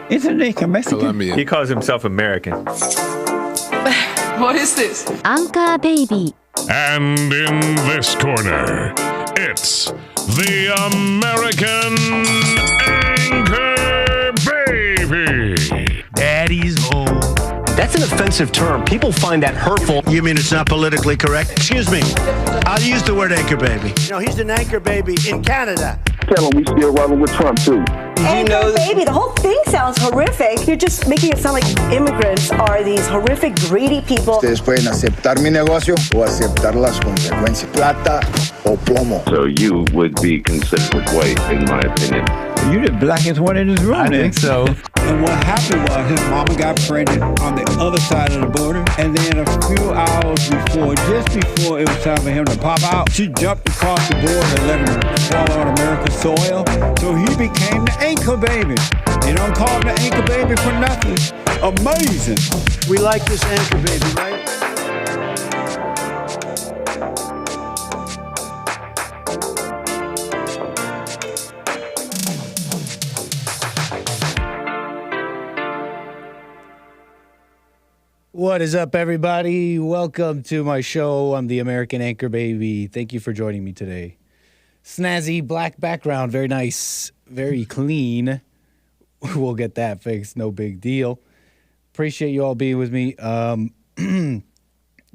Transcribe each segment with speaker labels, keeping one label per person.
Speaker 1: Isn't he Mexican?
Speaker 2: Colombian.
Speaker 3: He calls himself American.
Speaker 4: What is this?
Speaker 5: Anchor Baby.
Speaker 6: And in this corner, it's the American Anchor Baby.
Speaker 7: Daddy's home. That's an offensive term. People find that hurtful.
Speaker 8: You mean it's not politically correct? Excuse me. I'll use the word anchor baby.
Speaker 9: You know, he's an anchor baby in Canada.
Speaker 10: Tell him we still rolling with Trump, too.
Speaker 11: Anchor baby, the whole thing sounds horrific. You're just making it sound like immigrants are these horrific, greedy people.
Speaker 12: Ustedes pueden aceptar mi negocio o aceptar las consecuencias. Plata o plomo.
Speaker 10: So you would be considered white, in my opinion.
Speaker 1: You're the blackest one in this room.
Speaker 7: I think so.
Speaker 1: And what happened was his mama got pregnant on the other side of the border. And then a few hours before, just before it was time for him to pop out, she jumped across the border and let him fall on America's soil. So he became the anchor baby. They don't call him the anchor baby for nothing. Amazing.
Speaker 9: We like this anchor baby, right?
Speaker 13: What is up, everybody? Welcome to my show. I'm the American Anchor Baby. Thank you for joining me today. Snazzy black background. Very nice. Very clean. We'll get that fixed. No big deal. Appreciate you all being with me.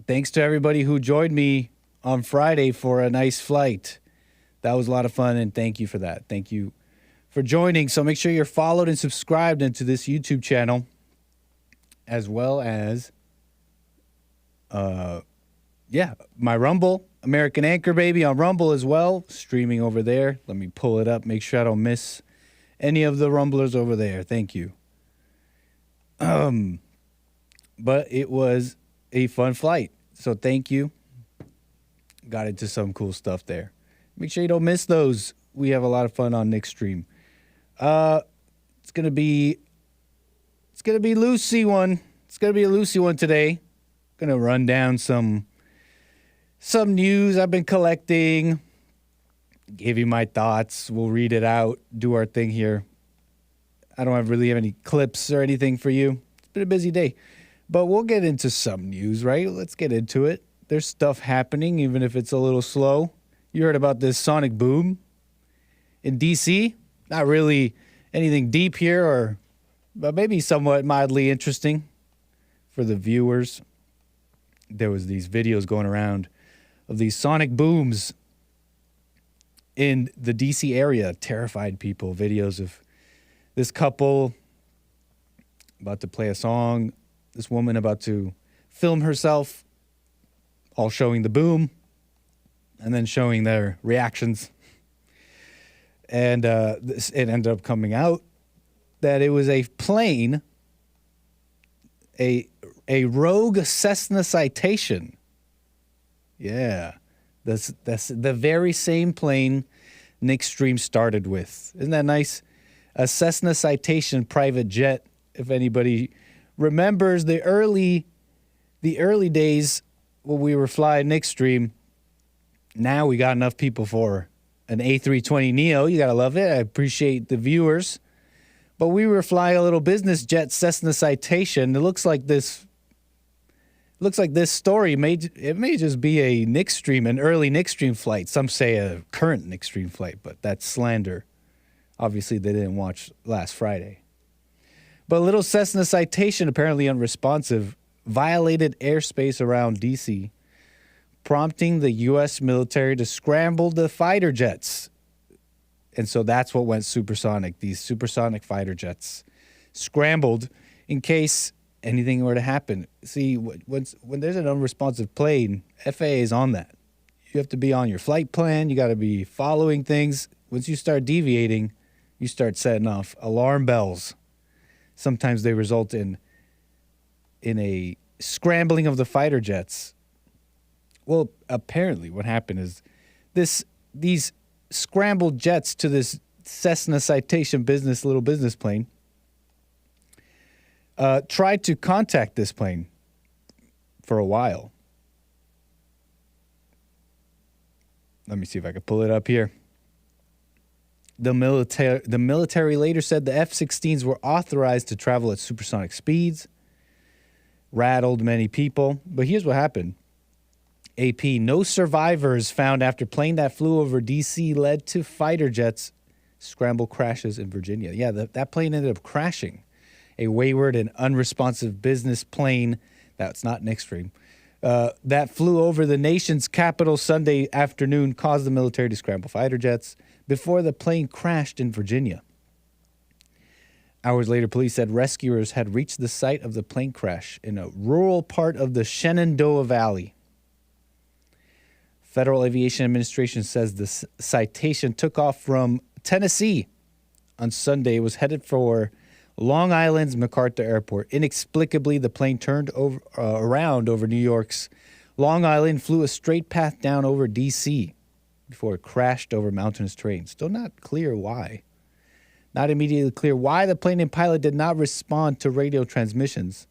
Speaker 13: Thanks to everybody who joined me on Friday for a nice flight. That was a lot of fun, and thank you for that. Thank you for joining. So make sure you're followed and subscribed into this YouTube channel, as well as, my Rumble, American Anchor Baby on Rumble as well, streaming over there. Let me pull it up, make sure I don't miss any of the Rumblers over there. Thank you. But it was a fun flight, so thank you. Got into some cool stuff there. Make sure you don't miss those. We have a lot of fun on Nick's stream. It's gonna be Lucy one. It's gonna be a Lucy one today. Gonna run down some news I've been collecting. Give you my thoughts. We'll read it out. Do our thing here. I don't really have any clips or anything for you. It's been a busy day, but we'll get into some news, right? Let's get into it. There's stuff happening, even if it's a little slow. You heard about this sonic boom in D.C. Not really anything deep here, but maybe somewhat mildly interesting for the viewers. There was these videos going around of these sonic booms in the D.C. area. Terrified people. Videos of this couple about to play a song. This woman about to film herself, all showing the boom, and then showing their reactions. And it ended up coming out that it was a plane, a rogue Cessna Citation. Yeah, that's the very same plane Nick's stream started with. Isn't that nice? A Cessna Citation private jet. If anybody remembers the early days when we were flying Nick's stream, now we got enough people for an A320neo. You gotta love it. I appreciate the viewers. But we were flying a little business jet Cessna Citation. It looks like this story may just be a Nick stream, an early Nick stream flight. Some say a current Nick stream flight, but that's slander. Obviously, they didn't watch last Friday. But a little Cessna Citation, apparently unresponsive, violated airspace around D.C., prompting the U.S. military to scramble the fighter jets. And so that's what went supersonic. These supersonic fighter jets scrambled in case anything were to happen. See, when there's an unresponsive plane, FAA is on that. You have to be on your flight plan. You got to be following things. Once you start deviating, you start setting off alarm bells. Sometimes they result in a scrambling of the fighter jets. Well, apparently what happened is these scrambled jets to this Cessna Citation little business plane tried to contact this plane for a while. Let me see if I can pull it up here. The military later said the F-16s were authorized to travel at supersonic speeds. Rattled many people. But here's what happened. AP, no survivors found after plane that flew over D.C. led to fighter jets scramble crashes in Virginia. Yeah, that plane ended up crashing. A wayward and unresponsive business plane, that's not an extreme, that flew over the nation's capital Sunday afternoon caused the military to scramble fighter jets before the plane crashed in Virginia. Hours later, police said rescuers had reached the site of the plane crash in a rural part of the Shenandoah Valley. Federal Aviation Administration says the citation took off from Tennessee on Sunday. It was headed for Long Island's MacArthur Airport. Inexplicably, the plane turned around over New York's Long Island, flew a straight path down over D.C. before it crashed over mountainous terrain. Still not clear why. Not immediately clear why the plane and pilot did not respond to radio transmissions.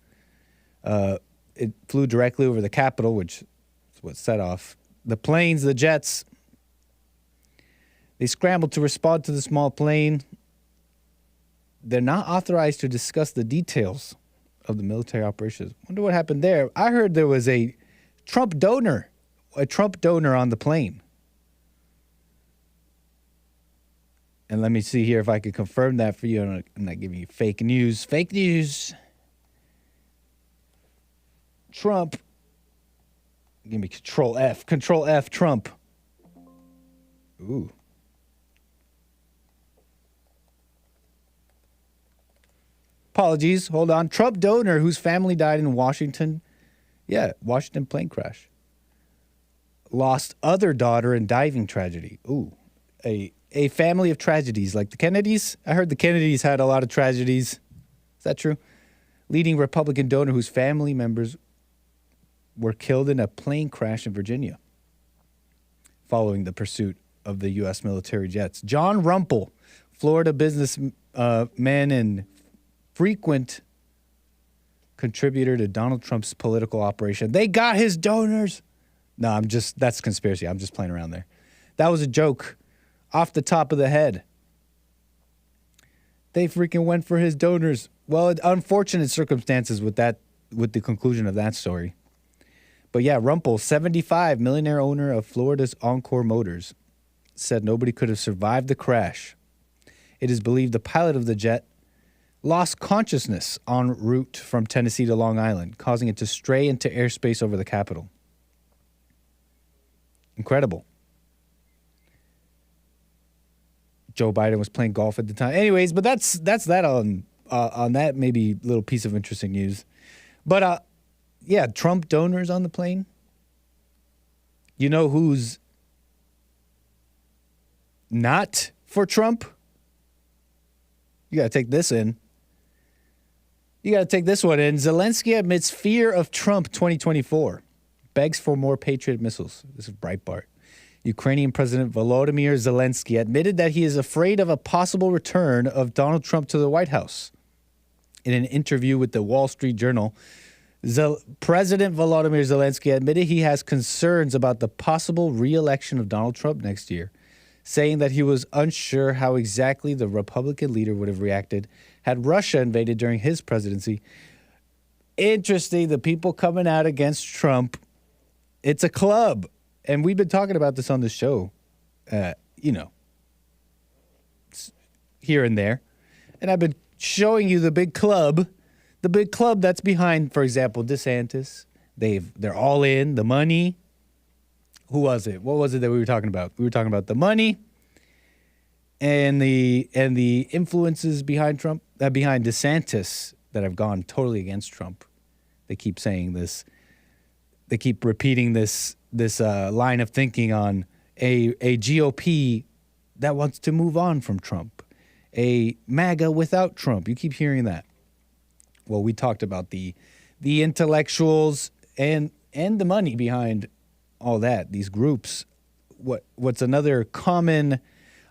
Speaker 13: It flew directly over the Capitol, which is what set off the planes, the jets. They scrambled to respond to the small plane. They're not authorized to discuss the details of the military operations. Wonder what happened there. I heard there was a Trump donor on the plane. And let me see here if I can confirm that for you. I'm not giving you fake news. Fake news. Trump. Give me Control F. Control F, Trump. Ooh. Apologies. Hold on. Trump donor whose family died in Washington. Yeah, Washington plane crash. Lost other daughter in diving tragedy. Ooh. A family of tragedies like the Kennedys. I heard the Kennedys had a lot of tragedies. Is that true? Leading Republican donor whose family members were killed in a plane crash in Virginia following the pursuit of the U.S. military jets. John Rumpel, Florida businessman and frequent contributor to Donald Trump's political operation. They got his donors. No, that's conspiracy. I'm just playing around there. That was a joke. Off the top of the head. They freaking went for his donors. Well, unfortunate circumstances with the conclusion of that story. But yeah, Rumpel, 75, millionaire owner of Florida's Encore Motors, said nobody could have survived the crash. It is believed the pilot of the jet lost consciousness en route from Tennessee to Long Island, causing it to stray into airspace over the Capitol. Incredible. Joe Biden was playing golf at the time. Anyways, but that's that on that maybe little piece of interesting news. But yeah, Trump donors on the plane. You know who's not for Trump? You got to take this in. You got to take this one in. Zelensky admits fear of Trump 2024. Begs for more Patriot missiles. This is Breitbart. Ukrainian President Volodymyr Zelensky admitted that he is afraid of a possible return of Donald Trump to the White House. In an interview with the Wall Street Journal, President Volodymyr Zelensky admitted he has concerns about the possible re-election of Donald Trump next year, saying that he was unsure how exactly the Republican leader would have reacted had Russia invaded during his presidency. Interesting, the people coming out against Trump, it's a club. And we've been talking about this on the show, here and there. And I've been showing you the big club that's behind, for example, DeSantis. They're all in, the money. Who was it? What was it that we were talking about? We were talking about the money and the influences behind Trump, behind DeSantis that have gone totally against Trump. They keep saying this. They keep repeating this line of thinking on a GOP that wants to move on from Trump, a MAGA without Trump. You keep hearing that. Well, we talked about the intellectuals and the money behind all that. These groups. What's another common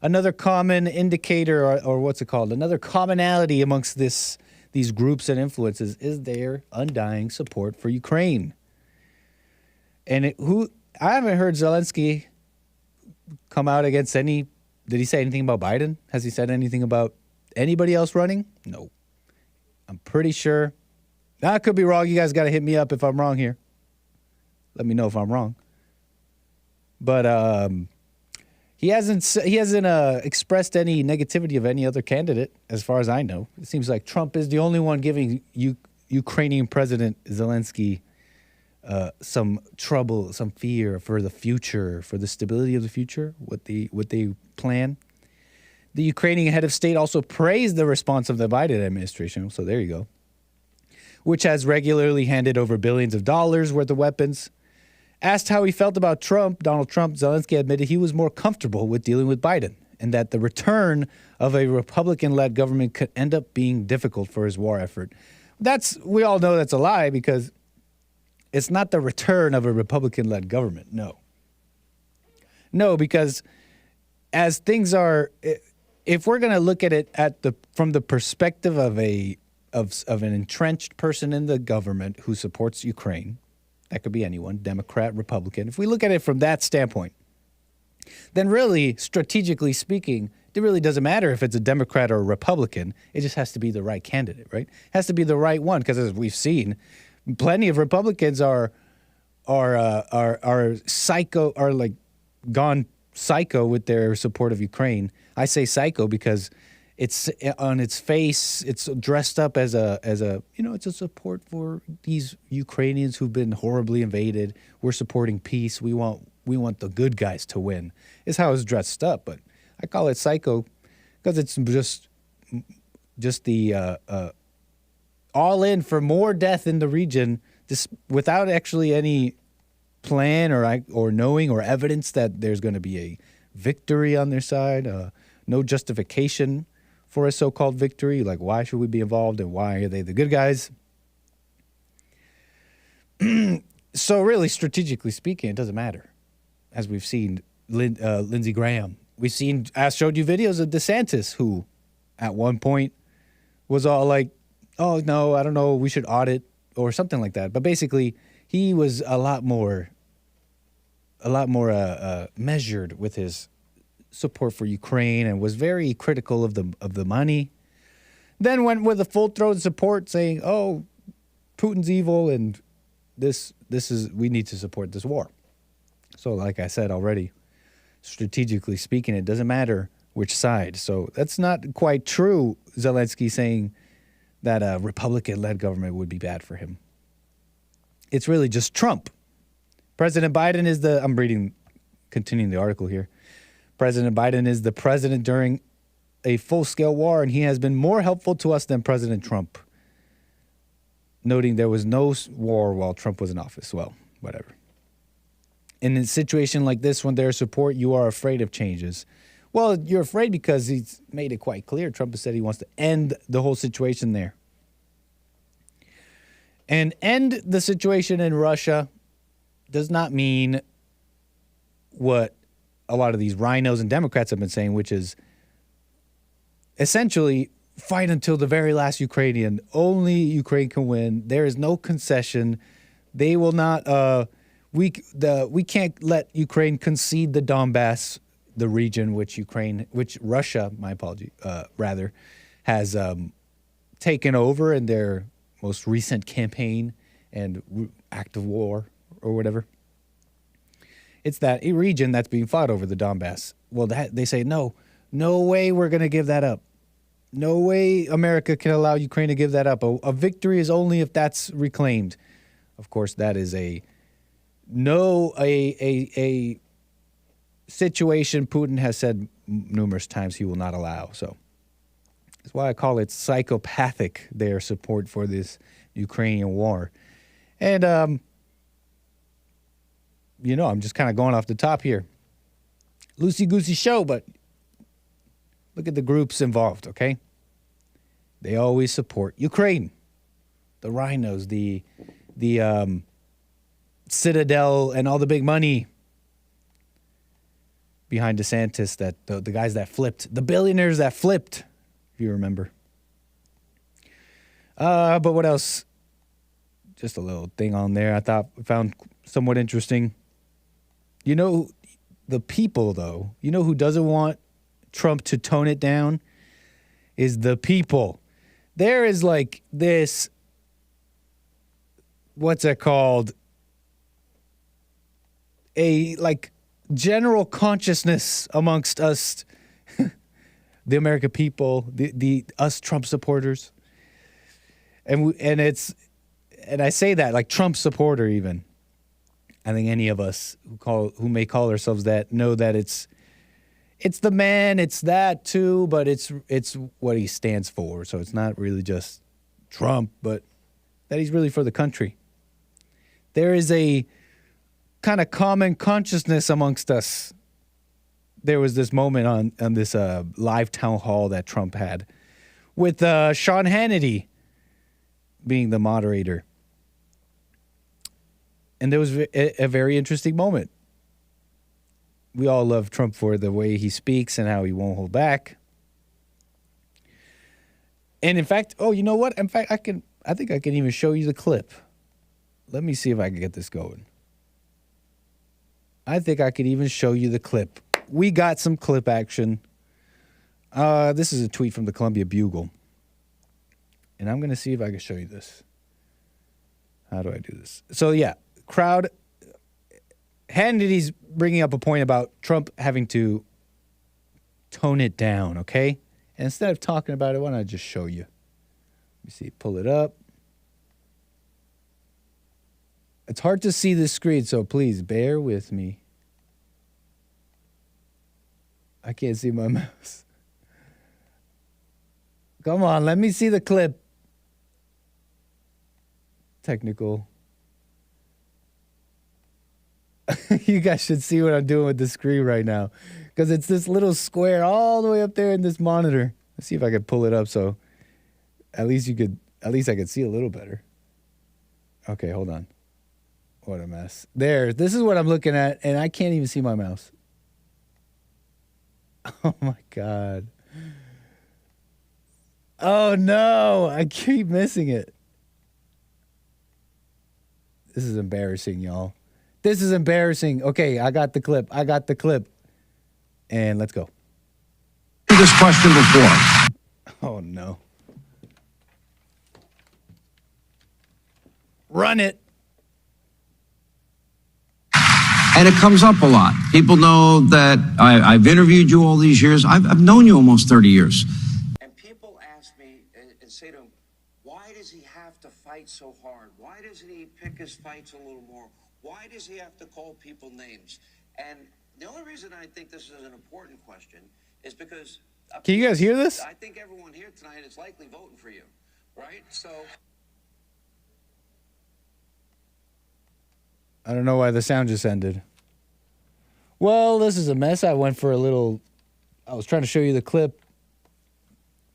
Speaker 13: indicator or what's it called? Another commonality amongst these groups and influences is their undying support for Ukraine. And I haven't heard Zelensky come out against any Did he say anything about Biden? Has he said anything about anybody else running? No. I'm pretty sure. Now, I could be wrong. You guys got to hit me up if I'm wrong here. Let me know if I'm wrong. But he hasn't expressed any negativity of any other candidate, as far as I know. It seems like Trump is the only one giving Ukrainian President Zelensky some trouble, some fear for the future, for the stability of the future, what they plan. The Ukrainian head of state also praised the response of the Biden administration, so there you go, which has regularly handed over billions of dollars worth of weapons. Asked how he felt about Donald Trump, Zelensky admitted he was more comfortable with dealing with Biden and that the return of a Republican-led government could end up being difficult for his war effort. We all know that's a lie because it's not the return of a Republican-led government, no. No, because as things are, if we're going to look at it from the perspective of an entrenched person in the government who supports Ukraine, that could be anyone, Democrat, Republican. If we look at it from that standpoint, then really, strategically speaking, it really doesn't matter if it's a Democrat or a Republican. It just has to be the right candidate, right? It has to be the right one, because as we've seen, plenty of Republicans are psycho, are like gone psycho with their support of Ukraine. I say psycho because it's on its face, it's dressed up as a it's a support for these Ukrainians who've been horribly invaded. We're supporting peace. We want the good guys to win. Is how it's dressed up, but I call it psycho because it's just the all in for more death in the region, just without actually any plan or knowing or evidence that there's going to be a victory on their side. No justification for a so-called victory. Like, why should we be involved and why are they the good guys? So really, strategically speaking, it doesn't matter. As we've seen, Lindsey Graham. I showed you videos of DeSantis, who at one point was all like, oh, no, I don't know, we should audit or something like that. But basically, he was a lot more measured with his support for Ukraine and was very critical of the money. Then went with a full-throated support saying, oh, Putin's evil and we need to support this war. So like I said already, strategically speaking, it doesn't matter which side. So that's not quite true, Zelensky saying that a Republican-led government would be bad for him. It's really just Trump. President Biden is continuing the article here. President Biden is the president during a full-scale war, and he has been more helpful to us than President Trump, noting there was no war while Trump was in office. Well, whatever. In a situation like this, when there's support, you are afraid of changes. Well, you're afraid because he's made it quite clear. Trump has said he wants to end the whole situation there. And end the situation in Russia does not mean what a lot of these rhinos and Democrats have been saying, which is essentially fight until the very last Ukrainian. Only Ukraine can win. There is no concession. They will not. We can't let Ukraine concede the Donbass, the region which Russia, my apology, rather, has taken over in their most recent campaign and act of war or whatever. It's that region that's being fought over, the Donbass. Well, they say, no way we're going to give that up. No way America can allow Ukraine to give that up. A victory is only if that's reclaimed. Of course, that is a situation Putin has said numerous times he will not allow. So that's why I call it psychopathic, their support for this Ukrainian war. And, I'm just kind of going off the top here. Loosey-goosey show, but look at the groups involved, okay? They always support Ukraine. The rhinos, the Citadel, and all the big money behind DeSantis, that the guys that flipped, the billionaires that flipped, if you remember. But what else? Just a little thing on there I found somewhat interesting. The people, though, who doesn't want Trump to tone it down is the people. There is like this, what's it called? A like general consciousness amongst us, the American people, the us Trump supporters. And I say that like Trump supporter even. I think any of us who may call ourselves that know that it's the man, it's that too, but it's what he stands for. So it's not really just Trump, but that he's really for the country. There is a kind of common consciousness amongst us. There was this moment on this live town hall that Trump had with Sean Hannity being the moderator. And there was a very interesting moment. We all love Trump for the way he speaks and how he won't hold back. And in fact, you know what? In fact, I think I can even show you the clip. Let me see if I can get this going. I think I could even show you the clip. We got some clip action. This is a tweet from the Columbia Bugle. And I'm going to see if I can show you this. How do I do this? So, yeah, crowd. Hannity's bringing up a point about Trump having to tone it down, okay? And instead of talking about it, why don't I just show you? Let me see, pull it up. It's hard to see the screen, so please bear with me. I can't see my mouse. Come on, let me see the clip. Technical. You guys should see what I'm doing with the screen right now, because it's this little square all the way up there in this monitor. Let's see if I can pull it up so at least I could see a little better. Okay, hold on. What a mess. There, this is what I'm looking at, and I can't even see my mouse. Oh my God. Oh no, I keep missing it. This is embarrassing, y'all. This is embarrassing. Okay, I got the clip. And let's go.
Speaker 2: This question before.
Speaker 13: Oh no. Run it.
Speaker 2: And it comes up a lot. People know that I've interviewed you all these years. I've known you almost 30 years.
Speaker 3: And people ask me and say to him, why does he have to fight so hard? Why doesn't he pick his fights a little more? Why does he have to call people names? And the only reason I think this is an important question is because...
Speaker 13: Can you guys hear this?
Speaker 3: I think everyone here tonight is likely voting for you, right? So...
Speaker 13: I don't know why the sound just ended. Well, this is a mess. I was trying to show you the clip.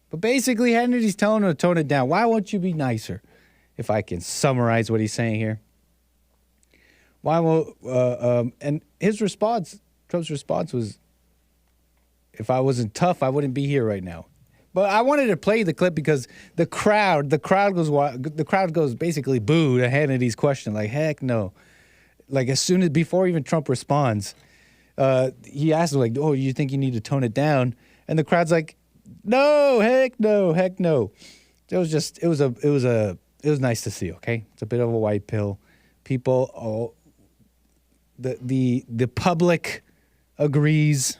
Speaker 13: But basically, Hannity's telling him to tone it down. Why won't you be nicer? If I can summarize what he's saying here. Why won't, and his response, Trump's response was, if I wasn't tough, I wouldn't be here right now. But I wanted to play the clip because the crowd goes basically boo to Hannity's question. Like, heck no. Like before even Trump responds, he asks him like, "Oh, you think you need to tone it down?" And the crowd's like, "No, heck no, heck no." It was nice to see. Okay, it's a bit of a white pill. People, the public agrees.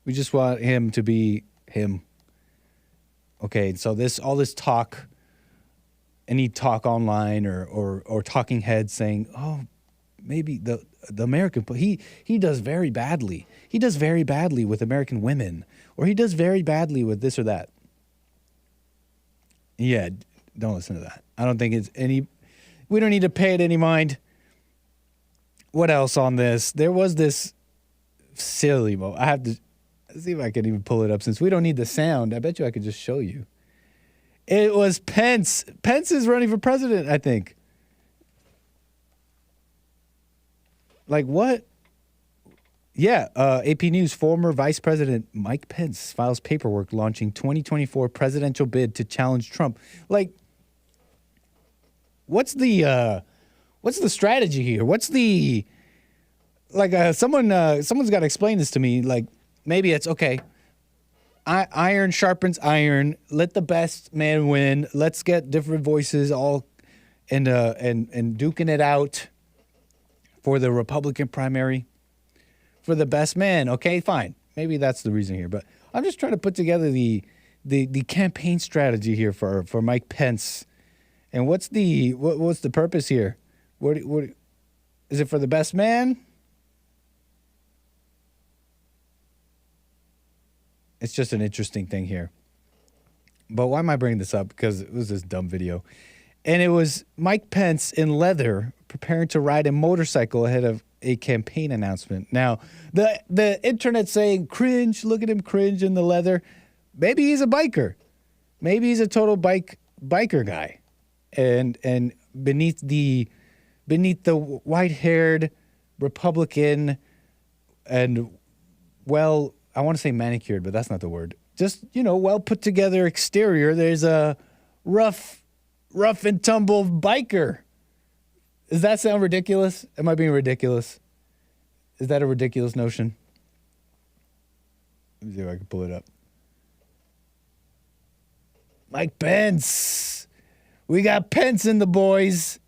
Speaker 13: We just want him to be him. Okay, so all this talk, any talk online or talking heads saying, "Oh, maybe the American, he does very badly. He does very badly with American women, or he does very badly with this or that." Yeah, don't listen to that. I don't think it's we don't need to pay it any mind. What else on this? There was this silly moment. I have to see if I can even pull it up since we don't need the sound. I bet you I could just show you. It was Pence. Pence is running for president, I think. Like what? Yeah, AP News, former Vice President Mike Pence files paperwork launching 2024 presidential bid to challenge Trump. Like, what's the strategy here? What's the, like, someone's got to explain this to me. Like, maybe it's, okay, iron sharpens iron. Let the best man win. Let's get different voices all and duking it out for the Republican primary for the best man. Okay, fine. Maybe that's the reason here, but I'm just trying to put together the campaign strategy here for Mike Pence. And what's the purpose here? What is it for the best man? It's just an interesting thing here. But why am I bringing this up? Because it was this dumb video. And it was Mike Pence in leather preparing to ride a motorcycle ahead of a campaign announcement. Now, the internet saying, cringe, look at him cringe in the leather. Maybe he's a biker. Maybe he's a total biker guy. And beneath the white-haired Republican and, well, I want to say manicured, but that's not the word. Just, well put together exterior. There's a rough and tumble biker. Does that sound ridiculous? Am I being ridiculous? Is that a ridiculous notion? Let me see if I can pull it up. Mike Pence. We got Pence in the boys.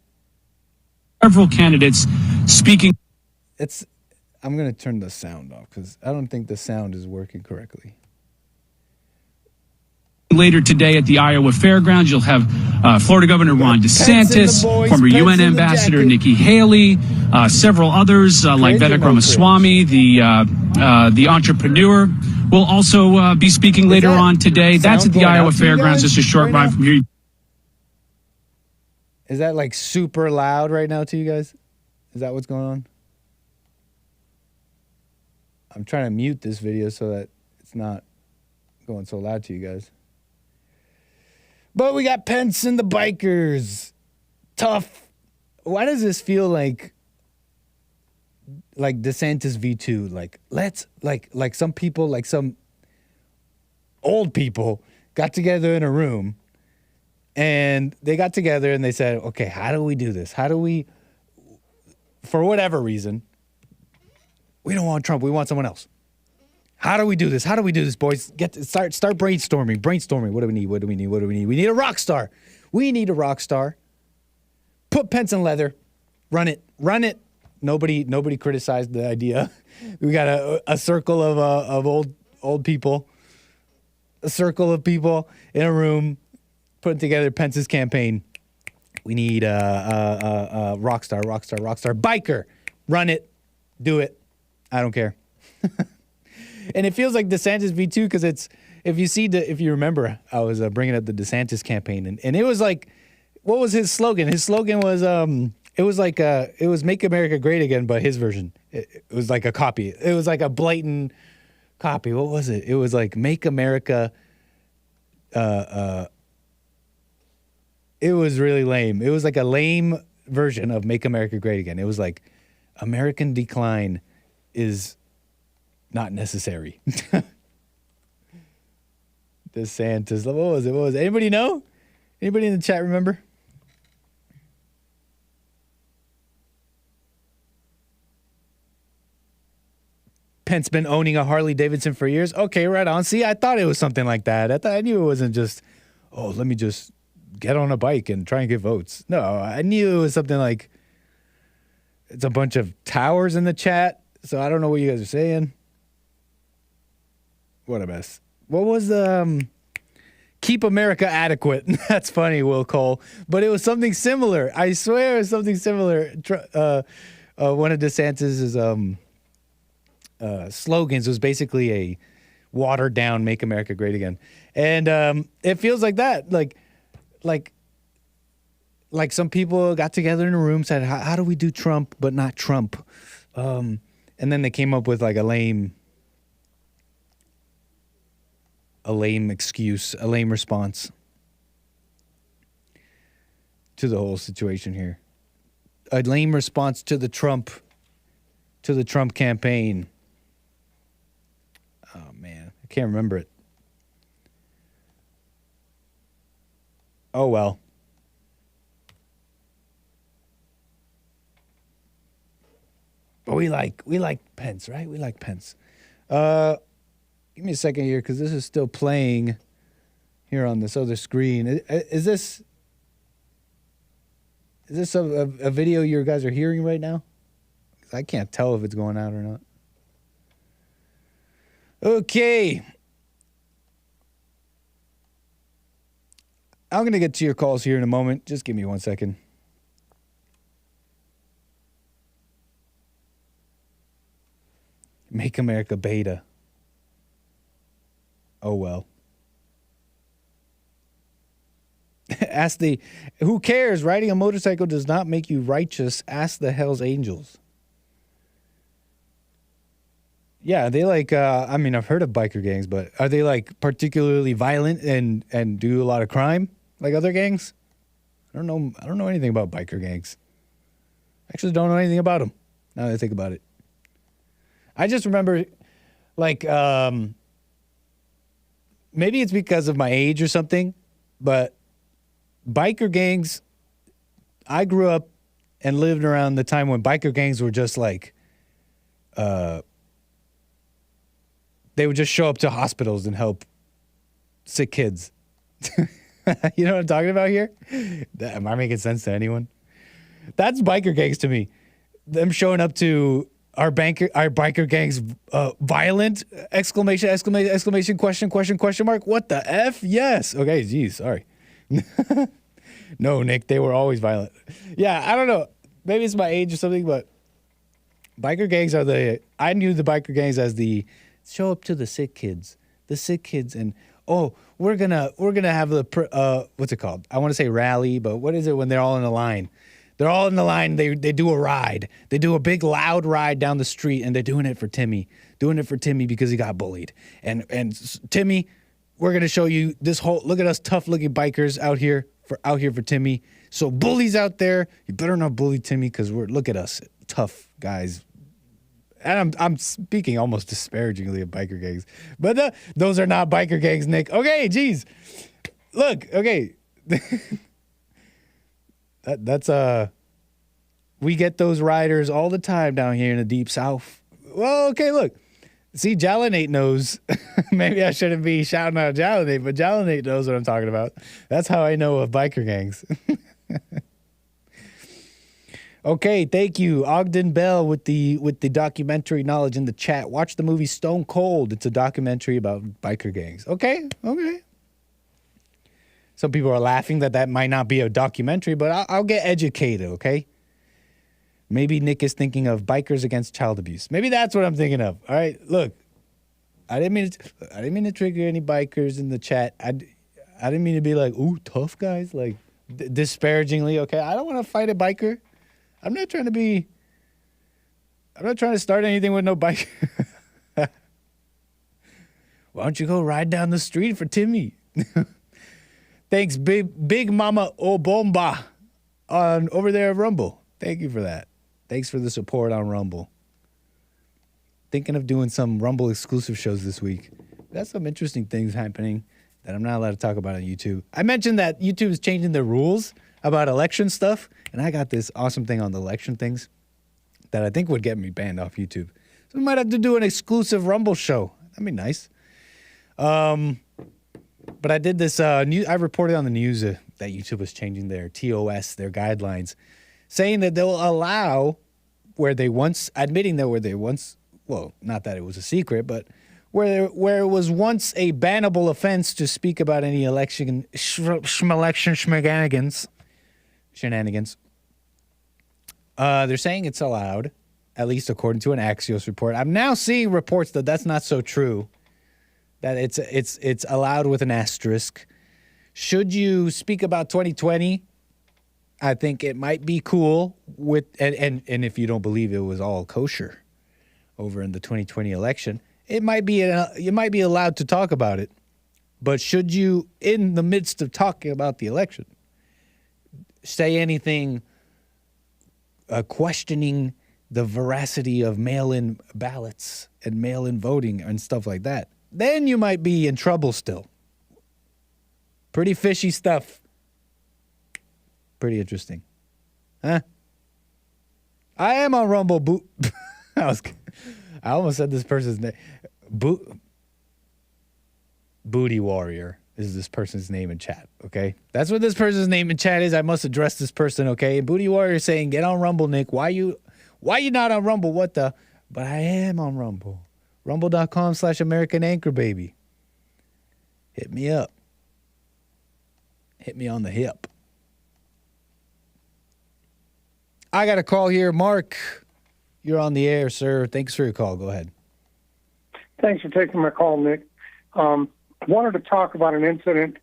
Speaker 5: Several candidates speaking.
Speaker 13: I'm going to turn the sound off because I don't think the sound is working correctly.
Speaker 5: Later today at the Iowa Fairgrounds, you'll have Florida Governor Ron DeSantis, former UN Ambassador Nikki Haley, several others like 𒒏💄💄 Ramaswamy, the entrepreneur, will also be speaking later on today. That's at the Iowa Fairgrounds, just a short ride from here.
Speaker 13: Is that like super loud right now to you guys? Is that what's going on? I'm trying to mute this video so that it's not going so loud to you guys. But we got Pence and the bikers. Tough. Why does this feel like DeSantis V2? Like some people, like some old people got together in a room and they got together and they said, okay, how do we do this? How do we, for whatever reason, we don't want Trump. We want someone else. How do we do this? How do we do this, boys? Start brainstorming. Brainstorming. What do we need? What do we need? What do we need? We need a rock star. We need a rock star. Put Pence in leather. Run it. Run it. Nobody criticized the idea. We got a circle of old people. A circle of people in a room putting together Pence's campaign. We need a rock star. Biker. Run it. Do it. I don't care. And it feels like DeSantis V2 because it's, if you remember, I was bringing up the DeSantis campaign and it was like, what was his slogan? His slogan was, it was Make America Great Again, but his version. It was like a copy. It was like a blatant copy. What was it? It was like Make America, it was really lame. It was like a lame version of Make America Great Again. It was like American decline is not necessary. DeSantis. What was it? Anybody know? Anybody in the chat remember? Pence been owning a Harley Davidson for years. Okay, right on. See, I thought it was something like that. I knew it wasn't just, let me just get on a bike and try and get votes. No, I knew it was something like, it's a bunch of towers in the chat. So I don't know what you guys are saying. What a mess. What was the Keep America Adequate? That's funny, Will Cole. But it was something similar. I swear it was something similar. One of DeSantis's slogans was basically a watered down Make America Great Again. And it feels like that. Like some people got together in a room, said, how do we do Trump but not Trump? And then they came up with like a lame excuse, a lame response to the whole situation here. A lame response to the Trump campaign. Oh man, I can't remember it. Oh well. But we like Pence, right? We like Pence. Give me a second here because this is still playing here on this other screen. Is this a video you guys are hearing right now? 'Cause I can't tell if it's going out or not. Okay. I'm going to get to your calls here in a moment. Just give me 1 second. Make America beta. Oh, well. Who cares? Riding a motorcycle does not make you righteous. Ask the Hells Angels. Yeah, are they like, I mean, I've heard of biker gangs, but are they like particularly violent and do a lot of crime like other gangs? I don't know anything about biker gangs. Actually don't know anything about them now that I think about it. I just remember like, maybe it's because of my age or something, but biker gangs, I grew up and lived around the time when biker gangs were just like, they would just show up to hospitals and help sick kids. You know what I'm talking about here? Am I making sense to anyone? That's biker gangs to me. Them showing up to our biker gangs violent! Exclamation, question mark. What the F? Yes. Okay, geez, sorry. No, Nick, they were always violent. Yeah, I don't know. Maybe it's my age or something, but biker gangs I knew the biker gangs as the show up to the sick kids, and we're gonna have the what's it called? I want to say rally, but what is it when they're all in a line? They're all in the line. They do a ride. They do a big loud ride down the street, and they're doing it for Timmy. Doing it for Timmy because he got bullied. And Timmy, we're gonna show you this whole. Look at us tough looking bikers out here for Timmy. So bullies out there, you better not bully Timmy because look at us tough guys. And I'm speaking almost disparagingly of biker gangs, but those are not biker gangs, Nick. Okay, geez, look, okay, that's we get those riders all the time down here in the deep south. Well, okay, look, see, Jalinate knows. Maybe I shouldn't be shouting out Jalinate, but Jalinate knows what I'm talking about. That's how I know of biker gangs. Okay, thank you, Ogden Bell, with the documentary knowledge in the chat. Watch the movie Stone Cold. It's a documentary about biker gangs. Okay. Some people are laughing that might not be a documentary, but I'll get educated. Okay. Maybe Nick is thinking of Bikers Against Child Abuse. Maybe that's what I'm thinking of. All right, look, I didn't mean to trigger any bikers in the chat. I didn't mean to be like, ooh, tough guys, like disparagingly. Okay, I don't want to fight a biker. I'm not trying to start anything with no bike. Why don't you go ride down the street for Timmy? Thanks, Big Mama Obomba on over there at Rumble. Thank you for that. Thanks for the support on Rumble. Thinking of doing some Rumble exclusive shows this week. That's some interesting things happening that I'm not allowed to talk about on YouTube. I mentioned that YouTube is changing their rules about election stuff, and I got this awesome thing on the election things that I think would get me banned off YouTube. So we might have to do an exclusive Rumble show. That'd be nice. But I did this, I reported on the news that YouTube was changing their TOS, their guidelines, saying that they'll allow well, not that it was a secret, but where it was once a bannable offense to speak about any election shenanigans. They're saying it's allowed, at least according to an Axios report. I'm now seeing reports that that's not so true, that it's allowed with an asterisk. Should you speak about 2020, I think it might be cool with and if you don't believe it was all kosher over in the 2020 election, you might be allowed to talk about it. But should you, in the midst of talking about the election, say anything questioning the veracity of mail-in ballots and mail-in voting and stuff like that, then you might be in trouble still. Pretty fishy stuff. Pretty interesting. Huh? I am on Rumble. I almost said this person's name. Booty Warrior is this person's name in chat, okay? That's what this person's name in chat is. I must address this person, okay? And Booty Warrior is saying, get on Rumble, Nick. Why you not on Rumble? What the? But I am on Rumble. Rumble.com/American Anchor Baby. Hit me up. Hit me on the hip. I got a call here. Mark, you're on the air, sir. Thanks for your call. Go ahead.
Speaker 14: Thanks for taking my call, Nick. I wanted to talk about an incident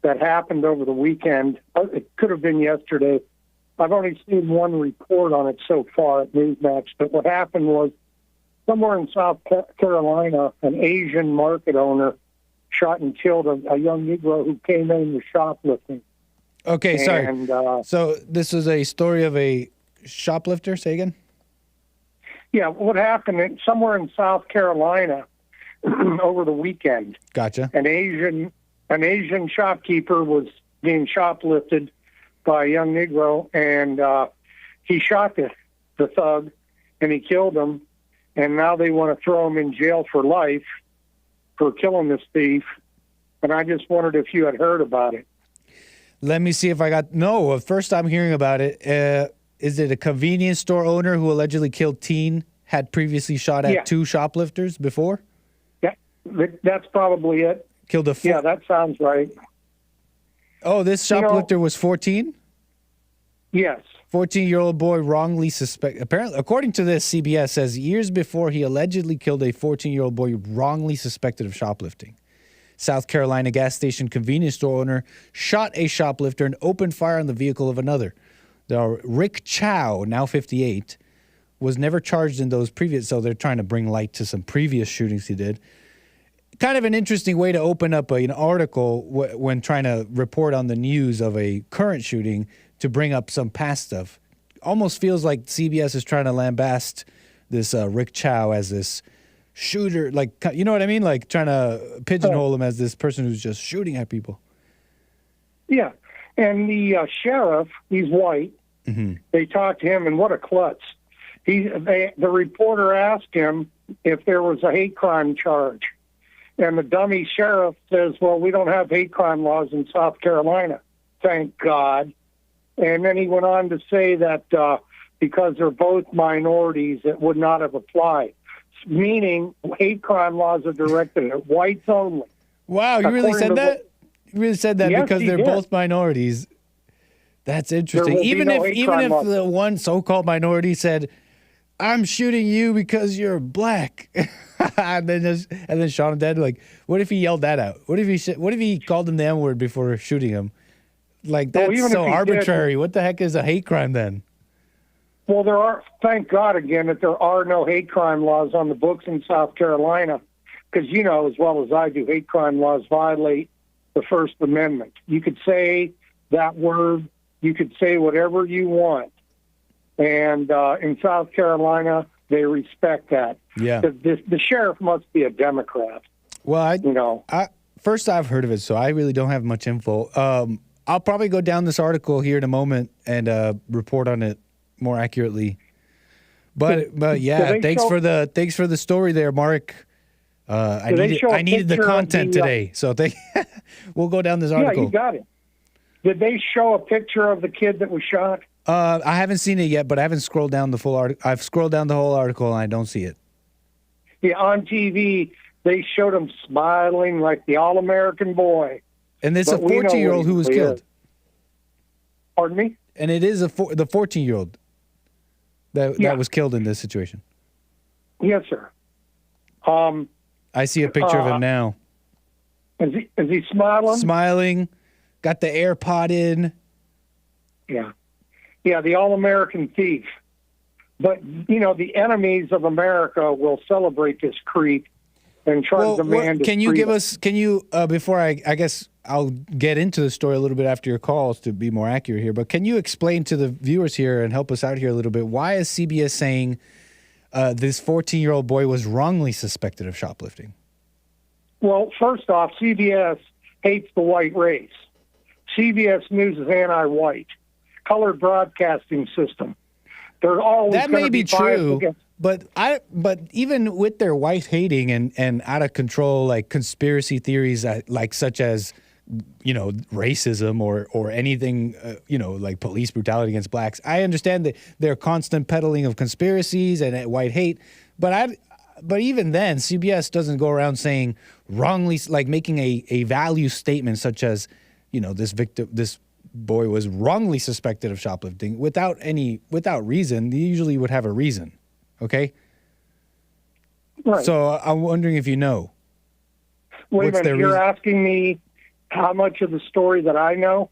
Speaker 14: that happened over the weekend. It could have been yesterday. I've only seen one report on it so far at Newsmax, but what happened was somewhere in South Carolina, an Asian market owner shot and killed a young Negro who came in with shoplifting.
Speaker 13: Okay, sorry. So this is a story of a shoplifter? Say again?
Speaker 14: Yeah, what happened somewhere in South Carolina over the weekend.
Speaker 13: Gotcha.
Speaker 14: An Asian shopkeeper was being shoplifted by a young Negro, and he shot the thug, and he killed him, and now they want to throw him in jail for life for killing this thief, and I just wondered if you had heard about it.
Speaker 13: Let me see if I got... No, first I'm hearing about it. Is it a convenience store owner who allegedly killed teen, had previously shot at two shoplifters before?
Speaker 14: Yeah, that's probably it.
Speaker 13: Killed a...
Speaker 14: Yeah, that sounds right.
Speaker 13: Oh, this shoplifter was 14?
Speaker 14: Yes.
Speaker 13: 14-year-old boy wrongly suspected... Apparently, according to this, CBS says years before he allegedly killed a 14-year-old boy wrongly suspected of shoplifting. South Carolina gas station convenience store owner shot a shoplifter and opened fire on the vehicle of another. Rick Chow, now 58, was never charged in those previous... So they're trying to bring light to some previous shootings he did. Kind of an interesting way to open up an article when trying to report on the news of a current shooting to bring up some past stuff. Almost feels like CBS is trying to lambast this Rick Chow as this shooter, like, you know what I mean? Like trying to pigeonhole him as this person who's just shooting at people.
Speaker 14: Yeah. And the sheriff, he's white.
Speaker 13: Mm-hmm.
Speaker 14: They talked to him, and what a klutz. The reporter asked him if there was a hate crime charge. And the dummy sheriff says, well, we don't have hate crime laws in South Carolina. Thank God. And then he went on to say that because they're both minorities, it would not have applied. Meaning hate crime laws are directed at whites only.
Speaker 13: Wow, you really said that? You really said that? Yes, because they're both minorities. That's interesting. Even if the one so-called minority said, I'm shooting you because you're black. and then shot him dead. Like, what if he yelled that out? What if he called him the N-word before shooting him? Like, that's so arbitrary. What the heck is a hate crime then?
Speaker 14: Well, thank God again that there are no hate crime laws on the books in South Carolina, because you know as well as I do, hate crime laws violate the First Amendment. You could say that word, you could say whatever you want, and in South Carolina they respect that.
Speaker 13: Yeah,
Speaker 14: the sheriff must be a Democrat.
Speaker 13: Well, first I've heard of it, so I really don't have much info. I'll probably go down this article here in a moment and report on it more accurately. But yeah, thanks for the story there, Mark. I needed the content today, so we'll go down this article.
Speaker 14: Yeah, you got it. Did they show a picture of the kid that was shot?
Speaker 13: I haven't seen it yet, but I haven't scrolled down the full article. I've scrolled down the whole article and I don't see it.
Speaker 14: Yeah, on TV they showed him smiling like the all-American boy.
Speaker 13: And it's a 14-year-old who was killed.
Speaker 14: Pardon me?
Speaker 13: And it is the 14-year-old that was killed in this situation.
Speaker 14: Yes, sir.
Speaker 13: I see a picture of him now.
Speaker 14: Is he smiling?
Speaker 13: Smiling, got the AirPod in.
Speaker 14: Yeah. Yeah, the all-American thief. But, you know, the enemies of America will celebrate this creep and try to demand
Speaker 13: can you give us, before I guess I'll get into the story a little bit after your calls to be more accurate here, but can you explain to the viewers here and help us out here a little bit, why is CBS saying this 14-year-old boy was wrongly suspected of shoplifting?
Speaker 14: Well, first off, CBS hates the white race. CBS News is anti-white. Colored broadcasting system. There's always
Speaker 13: that may be
Speaker 14: bias
Speaker 13: true,
Speaker 14: against.
Speaker 13: but even with their white hating and out of control like conspiracy theories like such as racism or anything like police brutality against blacks, I understand that their constant peddling of conspiracies and white hate, but even then CBS doesn't go around saying wrongly, like making a value statement such as this boy was wrongly suspected of shoplifting without reason. They usually would have a reason. Okay.
Speaker 14: Right.
Speaker 13: So I'm wondering if you know.
Speaker 14: Wait a minute. You're asking me how much of the story that I know?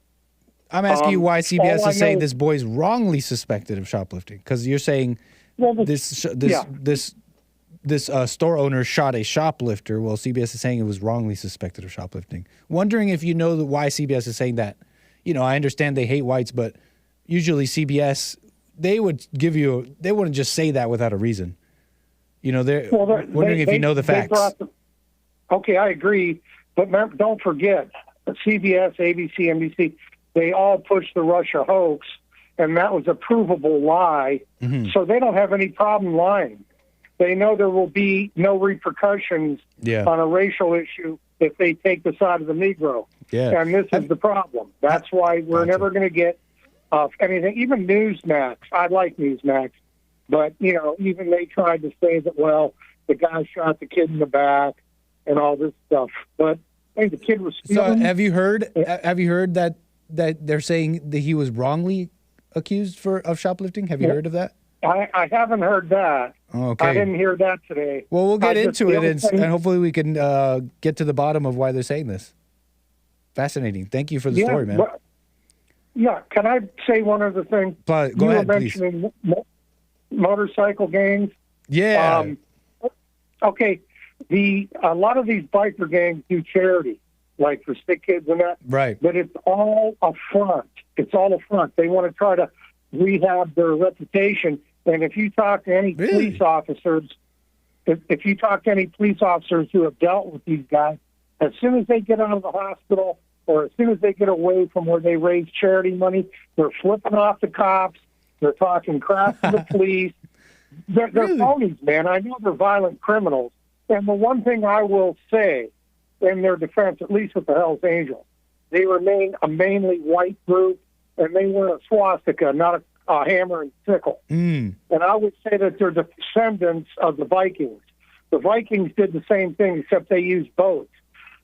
Speaker 13: I'm asking you why CBS is saying this boy's wrongly suspected of shoplifting, because you're saying this store owner shot a shoplifter. Well, CBS is saying it was wrongly suspected of shoplifting. Wondering if you know why CBS is saying that. I understand they hate whites, but usually CBS, they wouldn't just say that without a reason. They're wondering if you know the facts.
Speaker 14: Okay, I agree. But don't forget, CBS, ABC, NBC, they all pushed the Russia hoax, and that was a provable lie. Mm-hmm. So they don't have any problem lying. They know there will be no repercussions on a racial issue if they take the side of the Negro.
Speaker 13: Yeah.
Speaker 14: And this is the problem. That's why we're never going to get anything. Even Newsmax, I like Newsmax, but, even they tried to say that, well, the guy shot the kid in the back and all this stuff. But, hey, the kid was stealing.
Speaker 13: So have you heard that they're saying that he was wrongly accused of shoplifting? Have you heard of that?
Speaker 14: I haven't heard that.
Speaker 13: Okay.
Speaker 14: I didn't hear that today.
Speaker 13: Well, we'll get into it, and hopefully we can get to the bottom of why they're saying this. Fascinating. Thank you for the story, man.
Speaker 14: Can I say one other thing?
Speaker 13: Go ahead, please. You were
Speaker 14: mentioning motorcycle gangs.
Speaker 13: Yeah.
Speaker 14: Okay. A lot of these biker gangs do charity, like for sick kids and that.
Speaker 13: Right.
Speaker 14: But it's all a front. It's all a front. They want to try to rehab their reputation. And if you talk to any police officers, if you talk to any police officers who have dealt with these guys, as soon as they get out of the hospital or as soon as they get away from where they raise charity money, they're flipping off the cops. They're talking crap to the police. They're phonies, man. I know they're violent criminals. And the one thing I will say in their defense, at least with the Hells Angels, they remain a mainly white group, and they wear a swastika, not a hammer and sickle. And I would say that they're descendants of the Vikings. The Vikings did the same thing, except they used boats.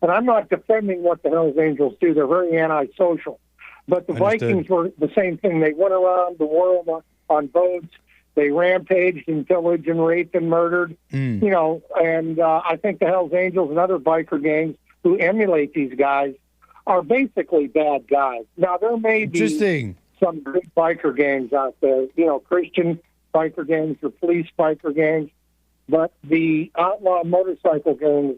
Speaker 14: And I'm not defending what the Hells Angels do. They're very antisocial. But the Vikings were the same thing. They went around the world on boats. They rampaged and pillaged and raped and murdered. And I think the Hells Angels and other biker gangs who emulate these guys are basically bad guys. Now, there may be some good biker gangs out there, Christian biker gangs or police biker gangs, but the outlaw motorcycle gangs,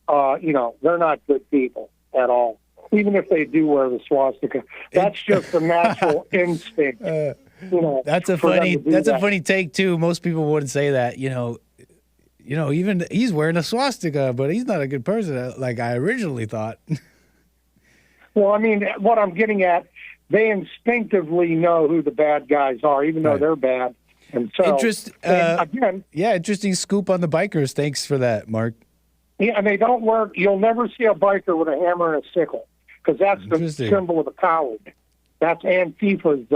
Speaker 14: they're not good people at all, even if they do wear the swastika. That's just a natural instinct.
Speaker 13: That's a funny take too. Most people wouldn't say that. Even he's wearing a swastika, but he's not a good person, like I originally thought.
Speaker 14: Well, I mean, what I'm getting at, they instinctively know who the bad guys are, even though they're bad. And so,
Speaker 13: interesting scoop on the bikers. Thanks for that, Mark.
Speaker 14: Yeah, and they don't work. You'll never see a biker with a hammer and a sickle, because that's the symbol of a coward. That's Antifa's